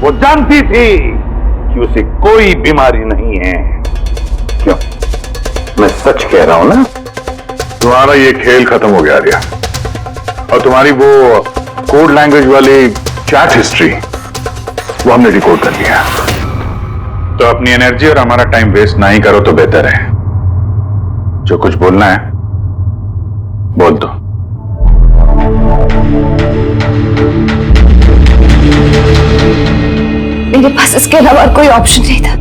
वो जानती थी कि उसे कोई बीमारी नहीं है। क्यों? मैं सच कह रहा हूं ना? तुम्हारा ये खेल खत्म हो गया आर्या, और तुम्हारी वो कोड लैंग्वेज वाली चैट हिस्ट्री वो हमने रिकॉर्ड कर लिया। तो अपनी एनर्जी और हमारा टाइम वेस्ट ना ही करो तो बेहतर है। जो कुछ बोलना है बोल दो। मेरे पास इसके अलावा कोई ऑप्शन नहीं था।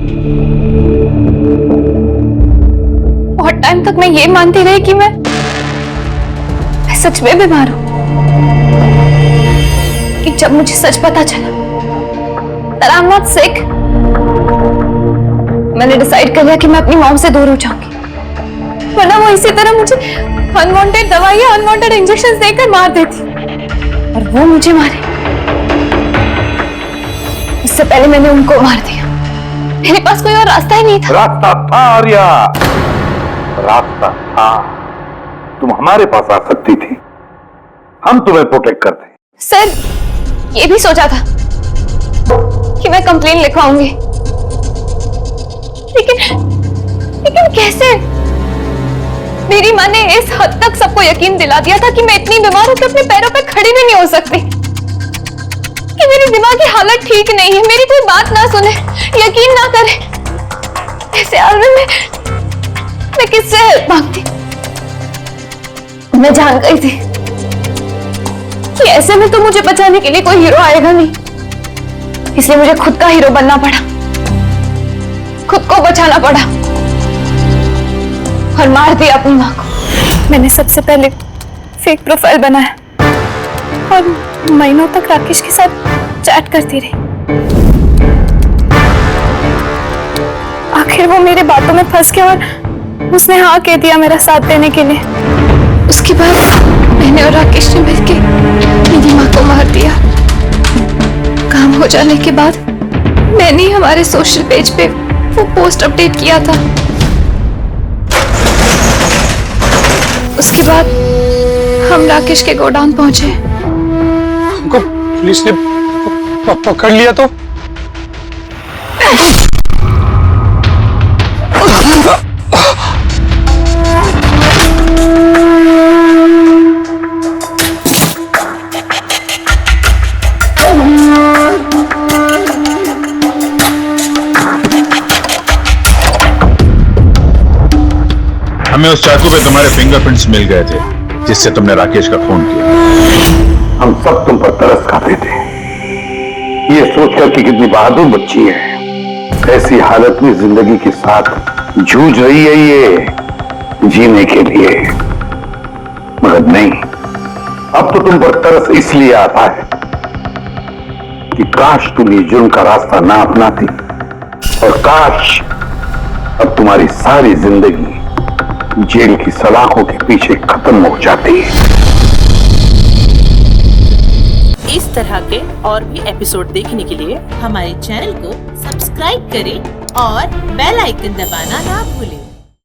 बहुत टाइम तक मैं ये मानती रही कि मैं सच में बीमार हूं, कि जब मुझे सच पता चला that I'm not sick, मैंने डिसाइड कर लिया कि मैं अपनी मॉम से दूर हो जाऊंगी, वरना वो इसी तरह मुझे अनवांटेड दवाइयां, अनवांटेड इंजेक्शंस देकर मार देती, और वो मुझे मारे इससे पहले मैंने उनको मार दिया। मेरे पास कोई और रास्ता ही नहीं था। रास्ता था आर्या, रास्ता था। तुम हमारे पास आ सकती थी, हम तुम्हें प्रोटेक्ट करते। सर, ये भी सोचा था कि मैं कंप्लेन लिखवाऊंगी, लेकिन कैसे? मेरी माँ ने इस हद तक सबको यकीन दिला दिया था कि मैं इतनी बीमार हूं कि अपने पैरों पर खड़ी भी नहीं हो सकती, कि मेरी दिमागी हालत ठीक नहीं है, मेरी कोई बात ना सुने, यकीन ना करे। ऐसे हाल में मैं किससे हेल्प मांगती? मैं जान गई थी कि ऐसे में तो मुझे बचाने के लिए कोई हीरो आएगा नहीं, इसलिए मुझे खुद का हीरो बनना पड़ा, खुद को बचाना पड़ा और मार दिया अपनी माँ को। मैंने सबसे पहले फेक प्रोफाइल बनाया और महीनों तक राकेश के साथ चैट करती रही। आखिर वो मेरे बातों में फंस गया और उसने हाँ कह दिया मेरा साथ देने के लिए। उसके बाद मैंने और राकेश ने मिलकर मेरी माँ को मार दिया। काम हो जाने के बाद मैंने हमारे सोशल पेज पे वो पोस्ट अपडेट किया था। उसके बाद हम राकेश के गोडाउन पहुंचे। हमको पुलिस ने पकड़ लिया तो? हमें उस चाकू पे तुम्हारे फिंगरप्रिंट्स मिल गए थे जिससे तुमने राकेश का खून किया। हम सब तुम पर तरस खाते थे, ये सोचकर कि कितनी बहादुर बच्ची है, ऐसी हालत में जिंदगी के साथ जूझ रही है ये जीने के लिए। मगर नहीं, अब तो तुम पर तरस इसलिए आता है कि काश तुम ये जुर्म का रास्ता ना अपनाती, और काश अब तुम्हारी सारी जिंदगी जेल की सलाखों के पीछे खत्म हो जाती है। इस तरह के और भी एपिसोड देखने के लिए हमारे चैनल को सब्सक्राइब करें और बेल आइकन दबाना ना भूलें।